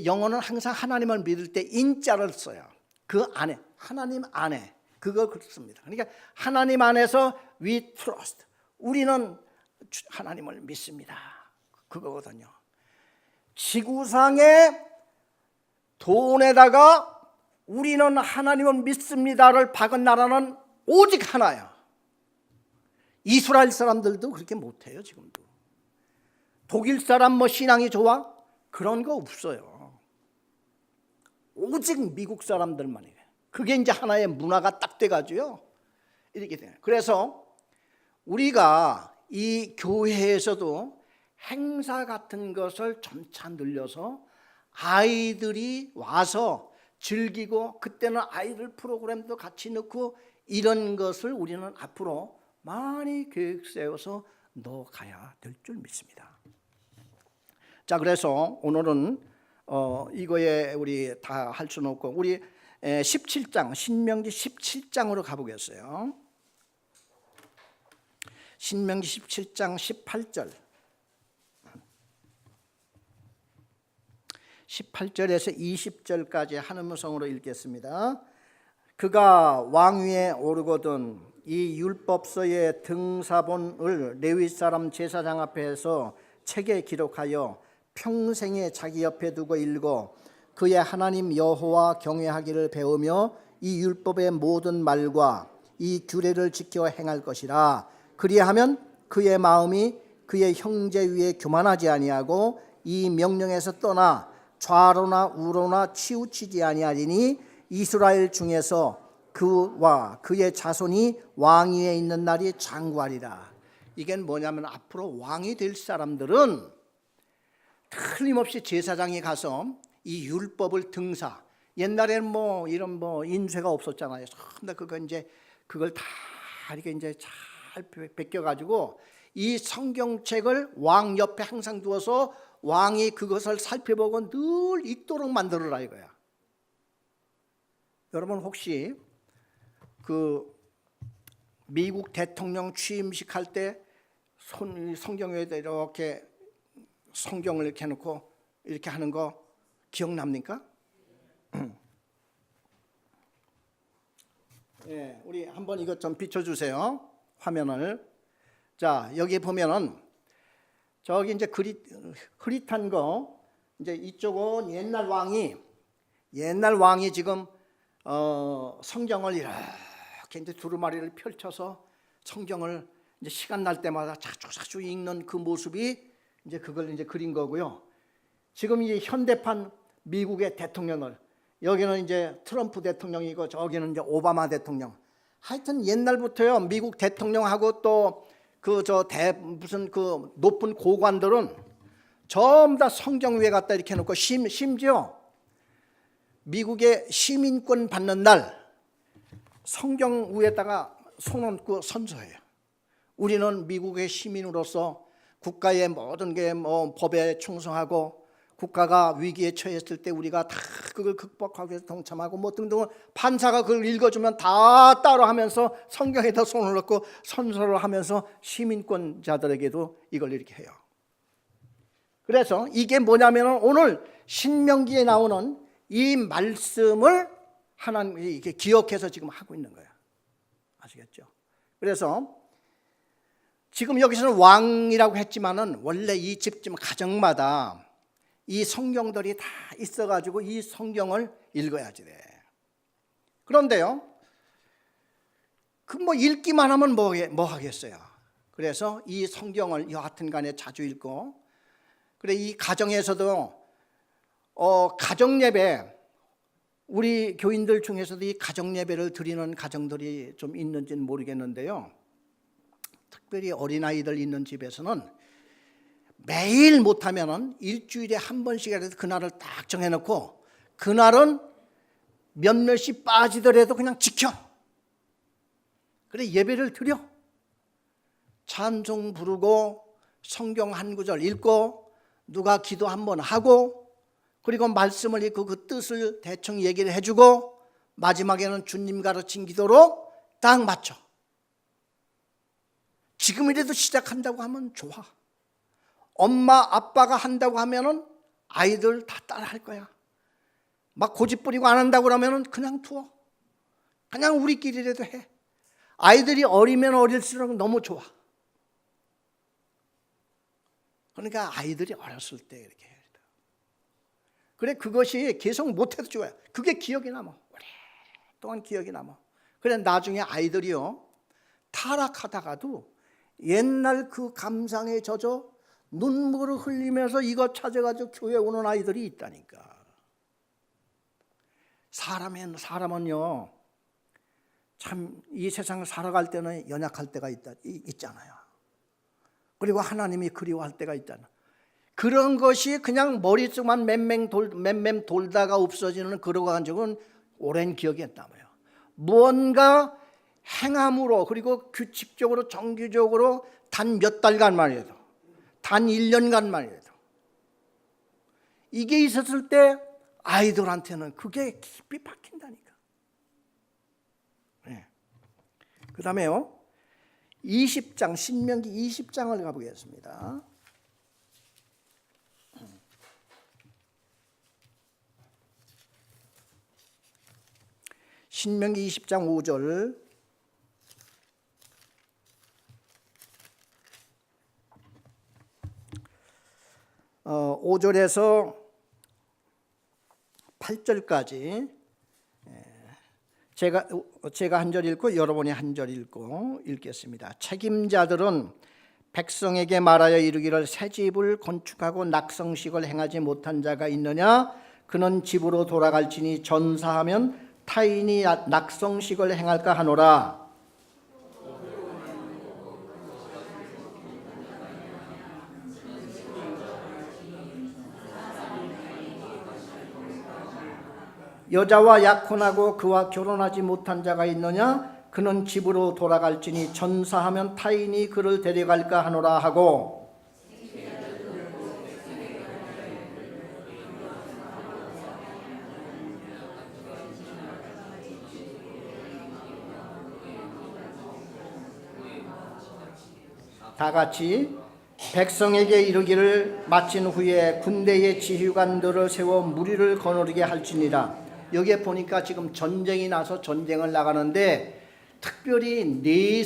영어는 항상 하나님을 믿을 때 인자를 써요. 그 안에, 하나님 안에 그거 그렇습니다. 그러니까 하나님 안에서 we trust, 우리는 하나님을 믿습니다, 그거거든요. 지구상의 돈에다가 우리는 하나님을 믿습니다를 박은 나라는 오직 하나야. 이스라엘 사람들도 그렇게 못해요. 지금도 독일 사람 뭐 신앙이 좋아? 그런 거 없어요. 오직 미국 사람들만 해요. 그게 이제 하나의 문화가 딱 돼가지고요 이렇게 돼요. 그래서 우리가 이 교회에서도 행사 같은 것을 점차 늘려서 아이들이 와서 즐기고, 그때는 아이들 프로그램도 같이 넣고, 이런 것을 우리는 앞으로 많이 계획 세워서 넣어가야 될 줄 믿습니다. 자, 그래서 오늘은 이거에 우리 다 할 수는 없고 우리 17장, 신명기 17장으로 가보겠어요. 신명기 17장 18절 18절에서 20절까지 한 음성으로 읽겠습니다. 그가 왕위에 오르거든 이 율법서의 등사본을 레위 사람 제사장 앞에서 책에 기록하여 평생에 자기 옆에 두고 읽어 그의 하나님 여호와 경외하기를 배우며 이 율법의 모든 말과 이 규례를 지켜 행할 것이라. 그리하면 그의 마음이 그의 형제 위에 교만하지 아니하고 이 명령에서 떠나 좌로나 우로나 치우치지 아니하리니 이스라엘 중에서 그와 그의 자손이 왕위에 있는 날이 장구하리라. 이게 뭐냐면 앞으로 왕이 될 사람들은 틀림없이 제사장이 가서 이 율법을 등사, 옛날에는 뭐 이런 뭐 인쇄가 없었잖아요. 근데 그거 이제 그걸 다 이렇게 이제 잘 베껴가지고 이 성경책을 왕 옆에 항상 두어서 왕이 그것을 살펴보고 늘 읽도록 만들어라 이거야. 여러분 혹시 그 미국 대통령 취임식 할 때 성경 위에다 이렇게 성경을 이렇게 해놓고 이렇게 하는 거 기억납니까? 예, 우리 한번 이것 좀 비춰주세요. 화면을. 자, 여기 보면은 저기 이제 흐릿한 거, 이제 이쪽은 옛날 왕이 지금 성경을 이렇게 이제 두루마리를 펼쳐서 성경을 이제 시간 날 때마다 자주 읽는 그 모습이 이제 그걸 이제 그린 거고요. 지금 이 현대판 미국의 대통령을, 여기는 이제 트럼프 대통령이고 저기는 이제 오바마 대통령. 하여튼 옛날부터요 미국 대통령하고 또 무슨 그 높은 고관들은 전부 다 성경 위에 갖다 이렇게 놓고 심지어 미국의 시민권 받는 날 성경 위에다가 손 얹고 선서해요. 우리는 미국의 시민으로서 국가의 모든 게 뭐 법에 충성하고 국가가 위기에 처했을 때 우리가 다 그걸 극복하기 위해서 동참하고 뭐 등등, 판사가 그걸 읽어주면 다 따라하면서 성경에다 손을 넣고 선서를 하면서 시민권자들에게도 이걸 이렇게 해요. 그래서 이게 뭐냐면 오늘 신명기에 나오는 이 말씀을 하나님이 이렇게 기억해서 지금 하고 있는 거예요. 아시겠죠? 그래서 지금 여기서는 왕이라고 했지만은 원래 이 집집 가정마다 이 성경들이 다 있어가지고 이 성경을 읽어야지 돼. 그런데요, 그 뭐 읽기만 하면 뭐 하겠어요. 그래서 이 성경을 여하튼간에 자주 읽고, 그래 이 가정에서도 가정 예배, 우리 교인들 중에서도 이 가정 예배를 드리는 가정들이 좀 있는지는 모르겠는데요. 특별히 어린아이들 있는 집에서는 매일 못하면은 일주일에 한 번씩이라도 그날을 딱 정해놓고 그날은 몇몇이 빠지더라도 그냥 지켜. 그래 예배를 드려. 찬송 부르고 성경 한 구절 읽고 누가 기도 한번 하고 그리고 말씀을 읽고 그 뜻을 대충 얘기를 해주고 마지막에는 주님 가르친 기도로 딱 맞춰. 지금이라도 시작한다고 하면 좋아. 엄마 아빠가 한다고 하면은 아이들 다 따라할 거야. 막 고집 부리고 안 한다고 그러면은 그냥 두어. 그냥 우리끼리라도 해. 아이들이 어리면 어릴수록 너무 좋아. 그러니까 아이들이 어렸을 때 이렇게 해야 돼. 그래, 그것이 계속 못해도 좋아요. 그게 기억이 남아. 오랫동안 기억이 남아. 그래, 나중에 아이들이요, 타락하다가도 옛날 그 감상에 젖어 눈물을 흘리면서 이거 찾아가지고 교회 오는 아이들이 있다니까. 사람은요, 참 이 세상을 살아갈 때는 연약할 때가 있잖아요. 그리고 하나님이 그리워할 때가 있잖아. 그런 것이 그냥 머릿속만 맴맴 돌다가 없어지는 그러고 간 적은 오랜 기억이 남아요. 무언가 행함으로, 그리고 규칙적으로 정기적으로 단 몇 달간 말이라도, 단 1년간 말이라도 이게 있었을 때 아이들한테는 그게 깊이 박힌다니까. 네. 그 다음에요, 20장, 신명기 20장을 가보겠습니다. 신명기 20장 5절. 어, 5절에서 8절까지 제가 한 절 읽고 여러분이 한 절 읽고 읽겠습니다. 책임자들은 백성에게 말하여 이르기를 새 집을 건축하고 낙성식을 행하지 못한 자가 있느냐? 그는 집으로 돌아갈지니 전사하면 타인이 낙성식을 행할까 하노라. 여자와 약혼하고 그와 결혼하지 못한 자가 있느냐? 그는 집으로 돌아갈지니 전사하면 타인이 그를 데려갈까 하노라 하고, 다 같이 백성에게 이르기를 마친 후에 군대의 지휘관들을 세워 무리를 거느리게 할지니라. 여기에 보니까 지금 전쟁이 나서 전쟁을 나가는데 특별히 네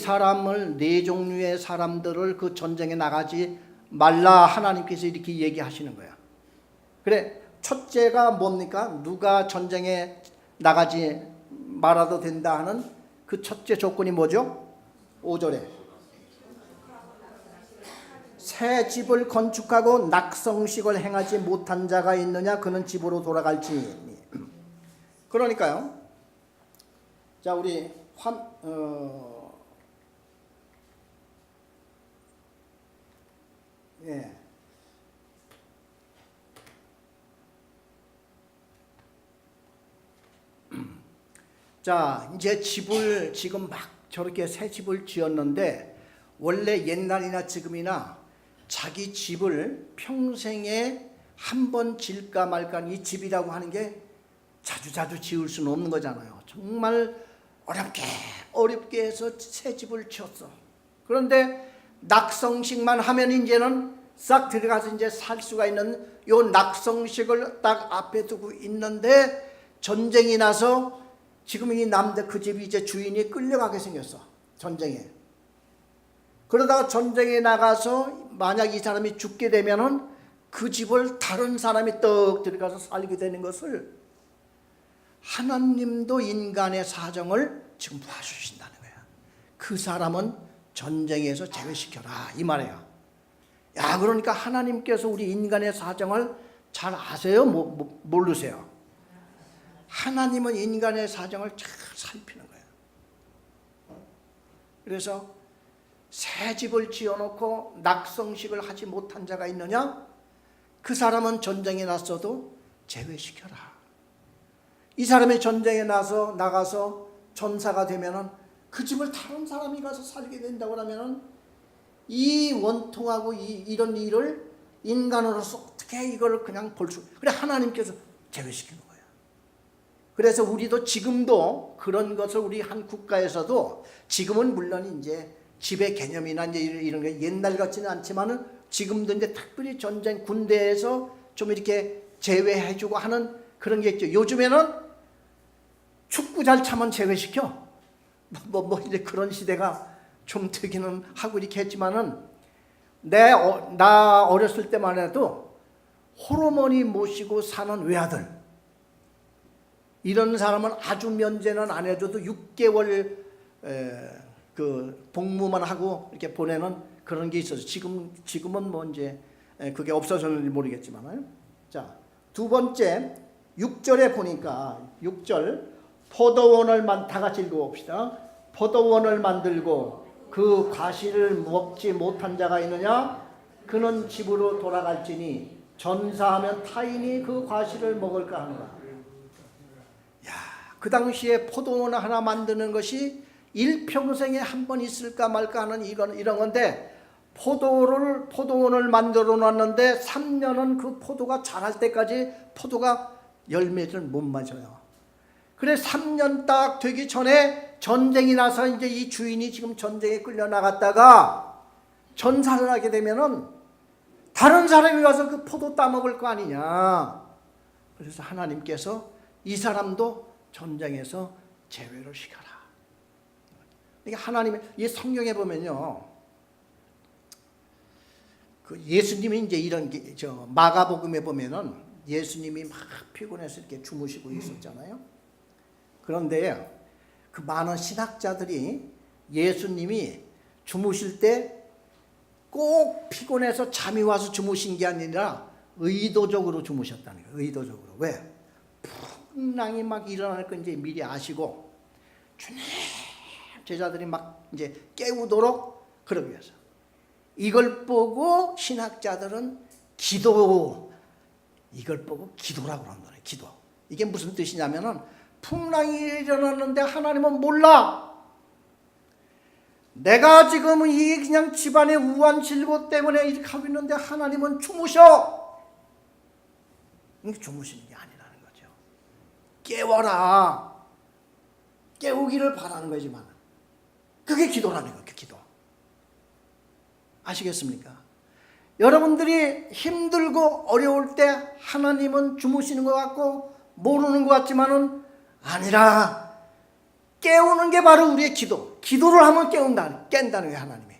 종류의 사람들을 그 전쟁에 나가지 말라 하나님께서 이렇게 얘기하시는 거야. 그래, 첫째가 뭡니까? 누가 전쟁에 나가지 말아도 된다 하는 그 첫째 조건이 뭐죠? 5절에 새 집을 건축하고 낙성식을 행하지 못한 자가 있느냐? 그는 집으로 돌아갈지. 그러니까요, 자, 우리 예. 자, 이제 집을 지금 막 저렇게 새 집을 지었는데, 원래 옛날이나 지금이나 자기 집을 평생에 한 번 질까 말까, 이 집이라고 하는 게 자주자주 지을 수는 없는 거잖아요. 정말 어렵게 해서 새 집을 지었어. 그런데 낙성식만 하면 이제는 싹 들어가서 이제 살 수가 있는 요 낙성식을 딱 앞에 두고 있는데, 전쟁이 나서 지금 이 남자 그 집이 이제 주인이 끌려가게 생겼어. 전쟁에. 그러다가 전쟁에 나가서 만약 이 사람이 죽게 되면은 그 집을 다른 사람이 떡 들어가서 살게 되는 것을 하나님도 인간의 사정을 지금 봐주신다는 거야. 그 사람은 전쟁에서 제외시켜라, 이 말이야. 야, 그러니까 하나님께서 우리 인간의 사정을 잘 아세요? 모르세요? 하나님은 인간의 사정을 잘 살피는 거예요. 그래서 새 집을 지어놓고 낙성식을 하지 못한 자가 있느냐? 그 사람은 전쟁에 났어도 제외시켜라. 이 사람이 전쟁에 나가서 전사가 되면은 그 집을 다른 사람이 가서 살게 된다고 하면은 이 원통하고 이런 일을 인간으로서 어떻게 이걸 그냥 볼 수, 그래, 하나님께서 제외시키는 거예요. 그래서 우리도 지금도 그런 것을 우리 한 국가에서도 지금은 물론 이제 집의 개념이나 이제 이런 게 옛날 같지는 않지만은 지금도 이제 특별히 전쟁 군대에서 좀 이렇게 제외해주고 하는 그런 게 있죠. 요즘에는 축구 잘 차면 제외시켜. 이제 그런 시대가 좀 되기는 하고 이렇게 했지만은 나 어렸을 때만 해도 호르몬이 모시고 사는 외아들 이런 사람은 아주 면제는 안 해줘도 6개월 그 복무만 하고 이렇게 보내는 그런 게 있어서 지금은 뭐 이제 그게 없어졌는지 모르겠지만은. 자, 두 번째 6절에 보니까 6절 포도원을 다 같이 읽어봅시다. 포도원을 만들고 그 과실을 먹지 못한 자가 있느냐? 그는 집으로 돌아갈지니 전사하면 타인이 그 과실을 먹을까 하노라. 야, 그 당시에 포도원 하나 만드는 것이 일평생에 한 번 있을까 말까 하는 이런 건데, 포도원을 만들어 놨는데 3년은 그 포도가 자랄 때까지 포도가 열매를 못 맞아요. 그래 3년 딱 되기 전에 전쟁이 나서 이제 이 주인이 지금 전쟁에 끌려 나갔다가 전사를 하게 되면은 다른 사람이 와서 그 포도 따먹을 거 아니냐. 그래서 하나님께서 이 사람도 전쟁에서 제외를 시켜라. 그러니까 하나님의 이 성경에 보면요, 그 예수님이 이제 이런 게 마가복음에 보면은 예수님이 막 피곤해서 이렇게 주무시고 있었잖아요. 그런데 그 많은 신학자들이 예수님이 주무실 때 꼭 피곤해서 잠이 와서 주무신 게 아니라 의도적으로 주무셨다는 거예요. 의도적으로. 왜? 풍랑이 막 일어날 거 이제 미리 아시고 주님 제자들이 막 이제 깨우도록 그러기 위해서. 이걸 보고 신학자들은 이걸 보고 기도라고 한다는 거예요. 기도. 이게 무슨 뜻이냐면은 풍랑이 일어났는데 하나님은 몰라. 내가 지금 이 그냥 집안의 우한 질고 때문에 이렇게 하고 있는데 하나님은 주무셔. 이게 주무시는 게 아니라는 거죠. 깨워라. 깨우기를 바라는 거지만 그게 기도라는 거예요. 기도. 아시겠습니까? 여러분들이 힘들고 어려울 때 하나님은 주무시는 것 같고 모르는 것 같지만은 아니라 깨우는 게 바로 우리의 기도. 기도를 하면 깬다는 거예요, 하나님이.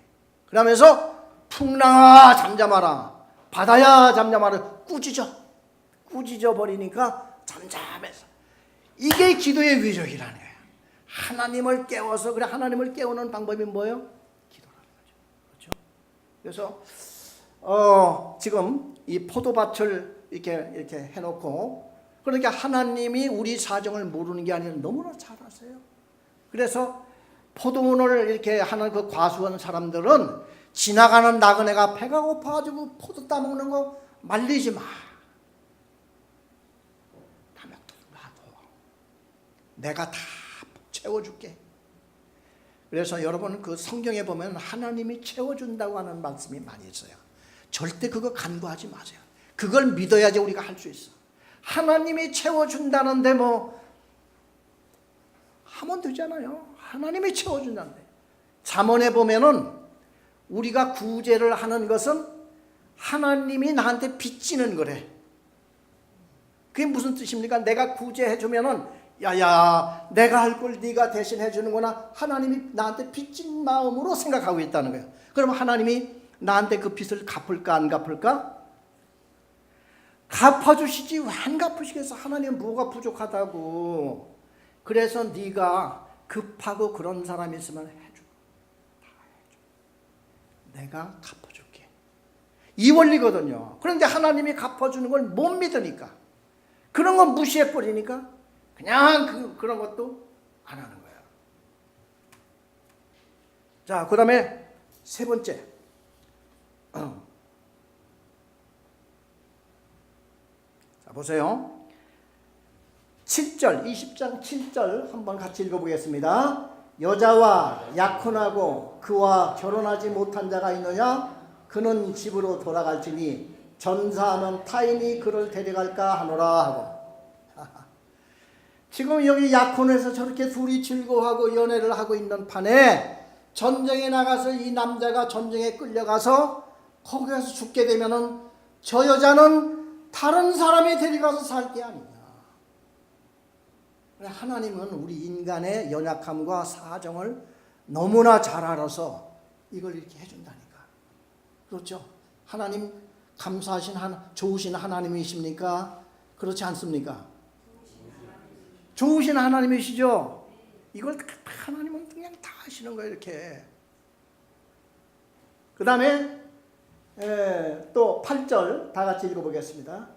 그러면서 풍랑아 잠잠하라, 바다야 잠잠하라, 꾸짖어 버리니까 잠잠해서. 이게 기도의 위력이라는 거예요. 하나님을 깨워서. 그래, 하나님을 깨우는 방법이 뭐예요? 기도라는 거죠. 그렇죠? 그래서 지금 이 포도밭을 이렇게 해놓고, 그러니까 하나님이 우리 사정을 모르는 게 아니라 너무나 잘 아세요. 그래서 포도원을 이렇게 하는 그 과수원 사람들은 지나가는 나그네가 배가 고파가지고 포도 따먹는 거 말리지 마. 다 놔둬. 내가 다 채워줄게. 그래서 여러분 그 성경에 보면 하나님이 채워준다고 하는 말씀이 많이 있어요. 절대 그거 간과하지 마세요. 그걸 믿어야지 우리가 할 수 있어. 하나님이 채워준다는데 뭐 하면 되잖아요. 하나님이 채워준다는데. 잠언에 보면은 우리가 구제를 하는 것은 하나님이 나한테 빚지는 거래. 그게 무슨 뜻입니까? 내가 구제해주면은 야야 내가 할 걸 네가 대신 해주는구나. 하나님이 나한테 빚진 마음으로 생각하고 있다는 거예요. 그럼 하나님이 나한테 그 빚을 갚을까 안 갚을까? 갚아주시지 왜 안 갚으시겠어? 하나님은 뭐가 부족하다고. 그래서 네가 급하고 그런 사람이 있으면 해줘. 다 해줘. 내가 갚아줄게. 이 원리거든요. 그런데 하나님이 갚아주는 걸 못 믿으니까, 그런 건 무시해버리니까 그냥 그런 것도 안 하는 거예요. 자, 그 다음에 세 번째. 자, 보세요. 7절, 20장 7절 한번 같이 읽어보겠습니다. 여자와 약혼하고 그와 결혼하지 못한 자가 있느냐? 그는 집으로 돌아갈지니 전사하면 타인이 그를 데려갈까 하노라 하고. 지금 여기 약혼해서 저렇게 둘이 즐거워하고 연애를 하고 있는 판에 전쟁에 나가서 이 남자가 전쟁에 끌려가서 거기에서 죽게 되면은 저 여자는 다른 사람이 데려가서 살 게 아니냐. 하나님은 우리 인간의 연약함과 사정을 너무나 잘 알아서 이걸 이렇게 해준다니까. 그렇죠? 하나님 감사하신 좋으신 하나님이십니까? 그렇지 않습니까? 좋으신 하나님이시죠? 이걸 하나님은 그냥 다 하시는 거예요, 이렇게. 그 다음에 또 8절 다 같이 읽어보겠습니다.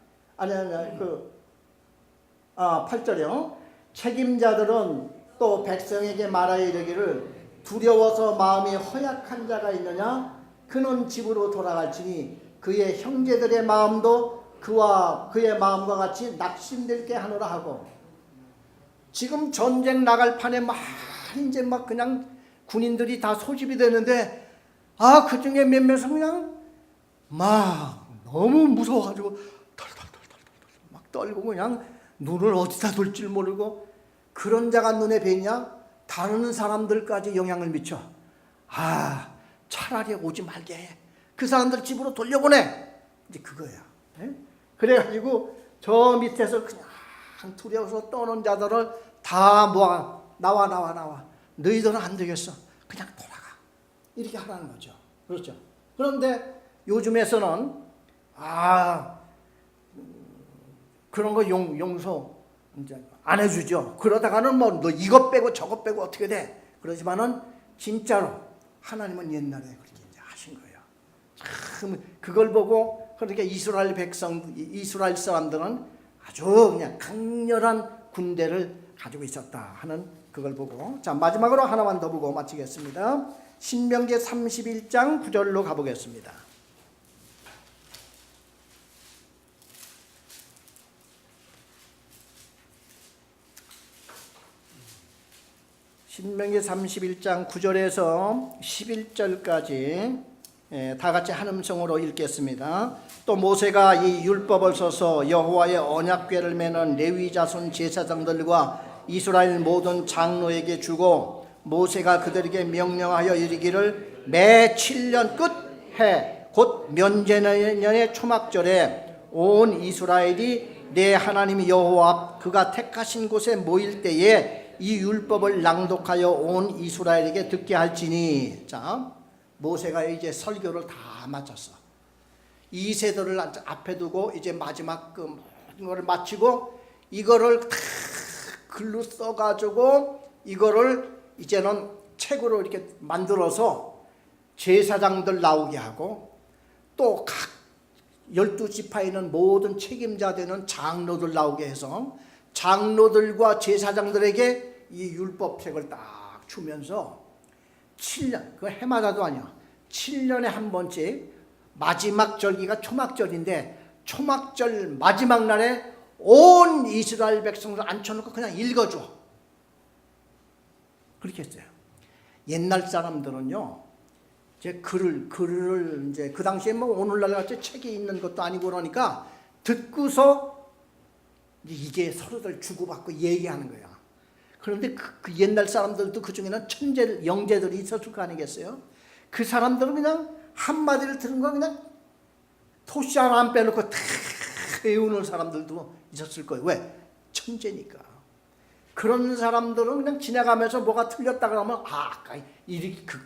8절이요. 책임자들은 또 백성에게 말하여 이르기를 두려워서 마음이 허약한 자가 있느냐? 그는 집으로 돌아갈지니 그의 형제들의 마음도 그와 그의 마음과 같이 낙심들게 하노라 하고. 지금 전쟁 나갈 판에 막 이제 막 그냥 군인들이 다 소집이 되는데 그 중에 몇몇은 그냥 막 너무 무서워가지고 덜덜덜덜 막 떨고 그냥 눈을 어디다 둘지 모르고. 그런 자가 눈에 뵈냐? 다른 사람들까지 영향을 미쳐. 차라리 오지 말게 해. 그 사람들 집으로 돌려보내. 이제 그거야. 그래가지고 저 밑에서 그냥 두려워서 떠는 자들을 다 모아. 나와. 너희들은 안 되겠어. 그냥 돌아가. 이렇게 하라는 거죠. 그렇죠. 그런데 요즘에서는 그런 거 용서 이제 안 해주죠. 그러다가는 뭐 너 이것 빼고 저것 빼고 어떻게 돼? 그러지만은 진짜로 하나님은 옛날에 그렇게 이제 하신 거예요. 참 그걸 보고 그렇게 이스라엘 사람들은 아주 그냥 강렬한 군대를 가지고 있었다 하는 그걸 보고. 자, 마지막으로 하나만 더 보고 마치겠습니다. 신명기 31장 9절로 가보겠습니다. 신명기 31장 9절에서 11절까지 다 같이 한 음성으로 읽겠습니다. 또 모세가 이 율법을 써서 여호와의 언약궤를 매는 레위 자손 제사장들과 이스라엘 모든 장로에게 주고 모세가 그들에게 명령하여 이르기를 매 7년 끝해 곧 면제년의 초막절에 온 이스라엘이 내 하나님 여호와 앞 그가 택하신 곳에 모일 때에 이 율법을 낭독하여 온 이스라엘에게 듣게 할지니. 자, 모세가 이제 설교를 다 마쳤어. 이 세대를 앞에 두고 이제 마지막 그 모든 것을 마치고 이거를 다 글로 써가지고 이거를 이제는 책으로 이렇게 만들어서 제사장들 나오게 하고 또 각 12지파에 있는 모든 책임자 되는 장로들 나오게 해서 장로들과 제사장들에게 이 율법책을 딱 주면서 7년, 그 해마다도 아니야. 7년에 한 번씩 마지막 절기가 초막절인데 초막절 마지막 날에 온 이스라엘 백성들 앉혀놓고 그냥 읽어줘. 그렇게 했어요. 옛날 사람들은요, 이제 글을 이제 그 당시에 뭐 오늘날 같이 책이 있는 것도 아니고 그러니까 듣고서 이제 서로들 주고받고 얘기하는 거야. 그런데 그 옛날 사람들도 그 중에는 영재들이 있었을 거 아니겠어요? 그 사람들은 그냥 한마디를 들은 거 그냥 토시 하나 안 빼놓고 다 외우는 사람들도 있었을 거예요. 왜? 천재니까. 그런 사람들은 그냥 지나가면서 뭐가 틀렸다 그러면 아까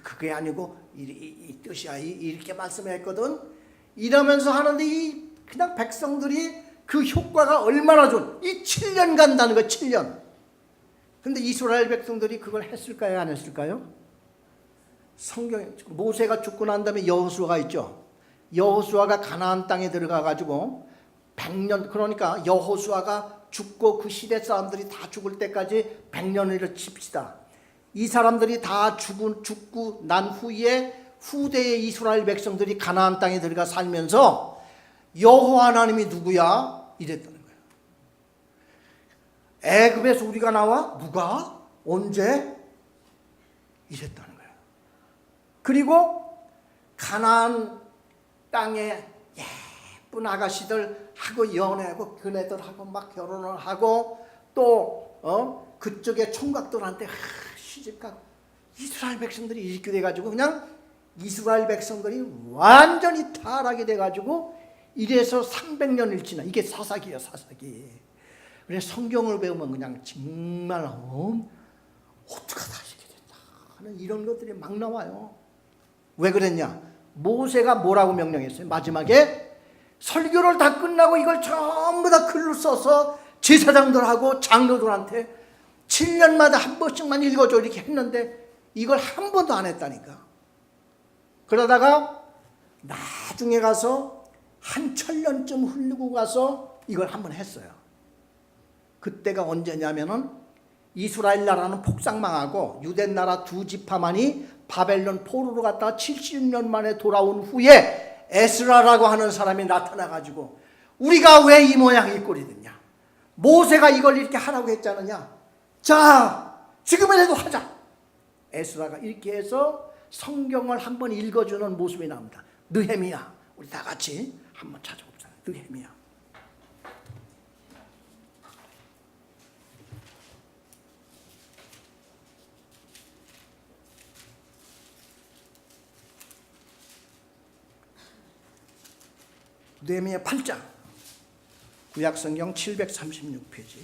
그게 아니고 이 뜻이야 이렇게 말씀했거든. 이러면서 하는데 이 그냥 백성들이 그 효과가 얼마나 좋은 이 7년 간다는 거 7년. 근데 이스라엘 백성들이 그걸 했을까요? 안 했을까요? 성경에 모세가 죽고 난 다음에 여호수아가 있죠. 여호수아가 가나안 땅에 들어가 가지고 100년 그러니까 여호수아가 죽고 그 시대 사람들이 다 죽을 때까지 100년을 칩시다. 이 사람들이 다 죽고 난 후에 후대의 이스라엘 백성들이 가나안 땅에 들어가 살면서 여호와 하나님이 누구야? 이랬다는 거예요. 애굽에서 우리가 나와? 누가? 언제? 이랬다는 거예요. 그리고 가나안 땅에 예쁜 아가씨들 하고 연애하고 그네들하고 막 결혼을 하고 또 그쪽에 총각들한테 시집가고 이스라엘 백성들이 이렇게 돼가지고 그냥 이스라엘 백성들이 완전히 타락이 돼가지고 이래서 300년을 지나. 이게 사사기예요, 사사기. 그래서 성경을 배우면 그냥 정말 어떡하다 이렇게 됐다 하는 이런 것들이 막 나와요. 왜 그랬냐? 모세가 뭐라고 명령했어요? 마지막에 설교를 다 끝나고 이걸 전부 다 글로 써서 제사장들하고 장로들한테 7년마다 한 번씩만 읽어줘 이렇게 했는데 이걸 한 번도 안 했다니까. 그러다가 나중에 가서 한 천년쯤 흐르고 가서 이걸 한 번 했어요. 그때가 언제냐면은 이스라엘 나라는 폭삭망하고 유대 나라 두 지파만이 바벨론 포로로 갔다가 70년 만에 돌아온 후에 에스라라고 하는 사람이 나타나가지고 우리가 왜 이 모양 이 꼴이 됐냐? 모세가 이걸 이렇게 하라고 했잖느냐? 자, 지금이라도 하자. 에스라가 이렇게 해서 성경을 한번 읽어주는 모습이 나옵니다. 느헤미야, 우리 다 같이 한번 찾아봅시다. 느헤미야. 느헤미야 8장, 구약성경 736페이지.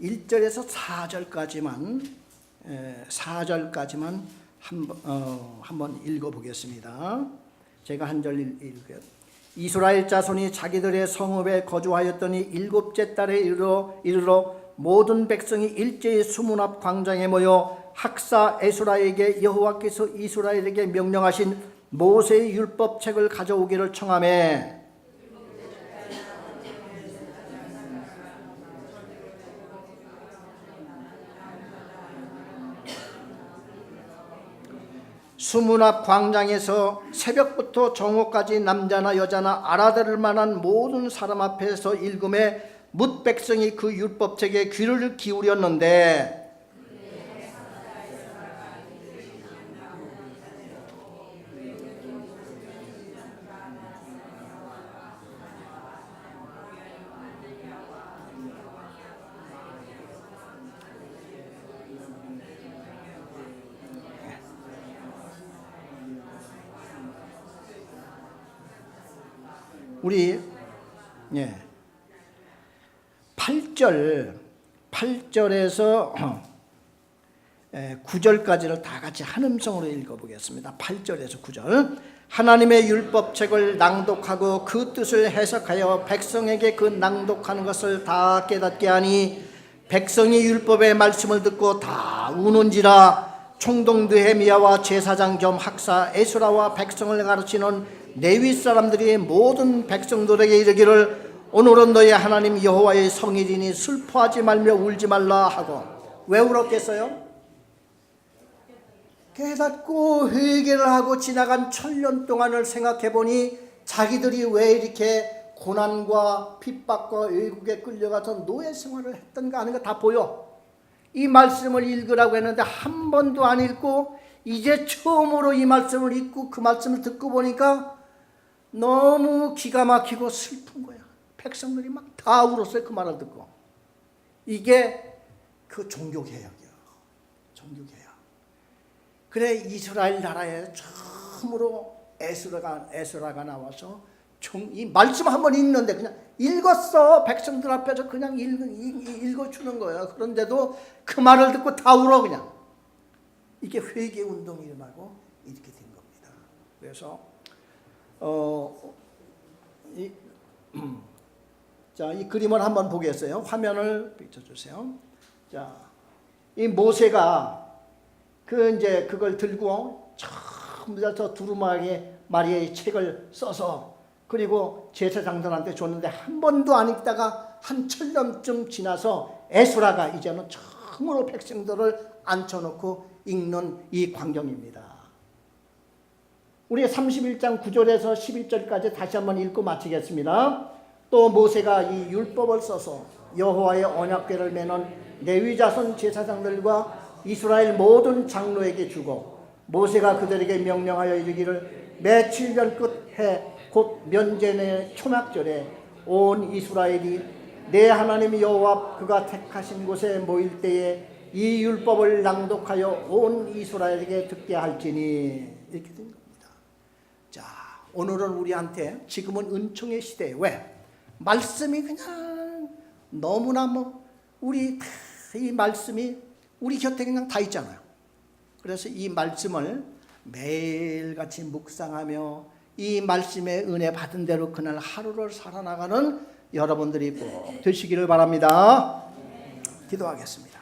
1절에서 4절까지만 한번 읽어보겠습니다. 제가 한 절 읽어요. 이스라엘 자손이 자기들의 성읍에 거주하였더니 7째 달에 이르러 모든 백성이 일제히 수문 앞 광장에 모여 학사 에스라에게 여호와께서 이스라엘에게 명령하신 모세의 율법책을 가져오기를 청하매 수문 앞 광장에서 새벽부터 정오까지 남자나 여자나 알아들을 만한 모든 사람 앞에서 읽음에 뭇 백성이 그 율법책에 귀를 기울였는데 우리 8절에서 9절까지를 다 같이 한 음성으로 읽어보겠습니다. 8절에서 9절. 하나님의 율법책을 낭독하고 그 뜻을 해석하여 백성에게 그 낭독하는 것을 다 깨닫게 하니 백성이 율법의 말씀을 듣고 다 우는지라. 총독 느헤미야와 제사장 겸 학사 에스라와 백성을 가르치는 레위 사람들이 모든 백성들에게 이르기를 오늘은 너희 하나님 여호와의 성일이니 슬퍼하지 말며 울지 말라 하고. 왜 울었겠어요? 깨닫고 회개를 하고 지나간 1000년 동안을 생각해 보니 자기들이 왜 이렇게 고난과 핍박과 외국에 끌려가서 노예 생활을 했던가 하는 거 다 보여. 이 말씀을 읽으라고 했는데 한 번도 안 읽고 이제 처음으로 이 말씀을 읽고 그 말씀을 듣고 보니까 너무 기가 막히고 슬픈 거야. 백성들이 막 다 울었어요. 그 말을 듣고. 이게 그 종교개혁이야. 종교개혁. 그래 이스라엘 나라에 처음으로 에스라가 나와서 이 말씀 한번 읽는데 그냥 읽었어. 백성들 앞에서 그냥 읽어주는 거예요. 그런데도 그 말을 듣고 다 울어 그냥. 이게 회개 운동이 일어나고 이렇게 된 겁니다. 그래서 자, 이 그림을 한번 보겠어요. 화면을 비춰주세요. 자, 이 모세가 이제 그걸 들고 처음 저 두루마리 마리아의 책을 써서 그리고 제사장들한테 줬는데 한 번도 안 읽다가 한 1000년쯤 지나서 에스라가 이제는 처음으로 백성들을 앉혀놓고 읽는 이 광경입니다. 우리 31장 9절에서 11절까지 다시 한번 읽고 마치겠습니다. 또 모세가 이 율법을 써서 여호와의 언약궤를 매는 레위 자손 제사장들과 이스라엘 모든 장로에게 주고 모세가 그들에게 명령하여 이르기를 매 7년 끝해 곧 면제내 초막절에 온 이스라엘이 내 하나님 여호와 그가 택하신 곳에 모일 때에 이 율법을 낭독하여 온 이스라엘에게 듣게 할지니. 이렇게 된 겁니다. 자, 오늘은 우리한테 지금은 은총의 시대에 왜? 말씀이 그냥 너무나 우리 이 말씀이 우리 곁에 그냥 다 있잖아요. 그래서 이 말씀을 매일같이 묵상하며 이 말씀의 은혜 받은 대로 그날 하루를 살아나가는 여러분들이 꼭 되시기를 바랍니다. 기도하겠습니다.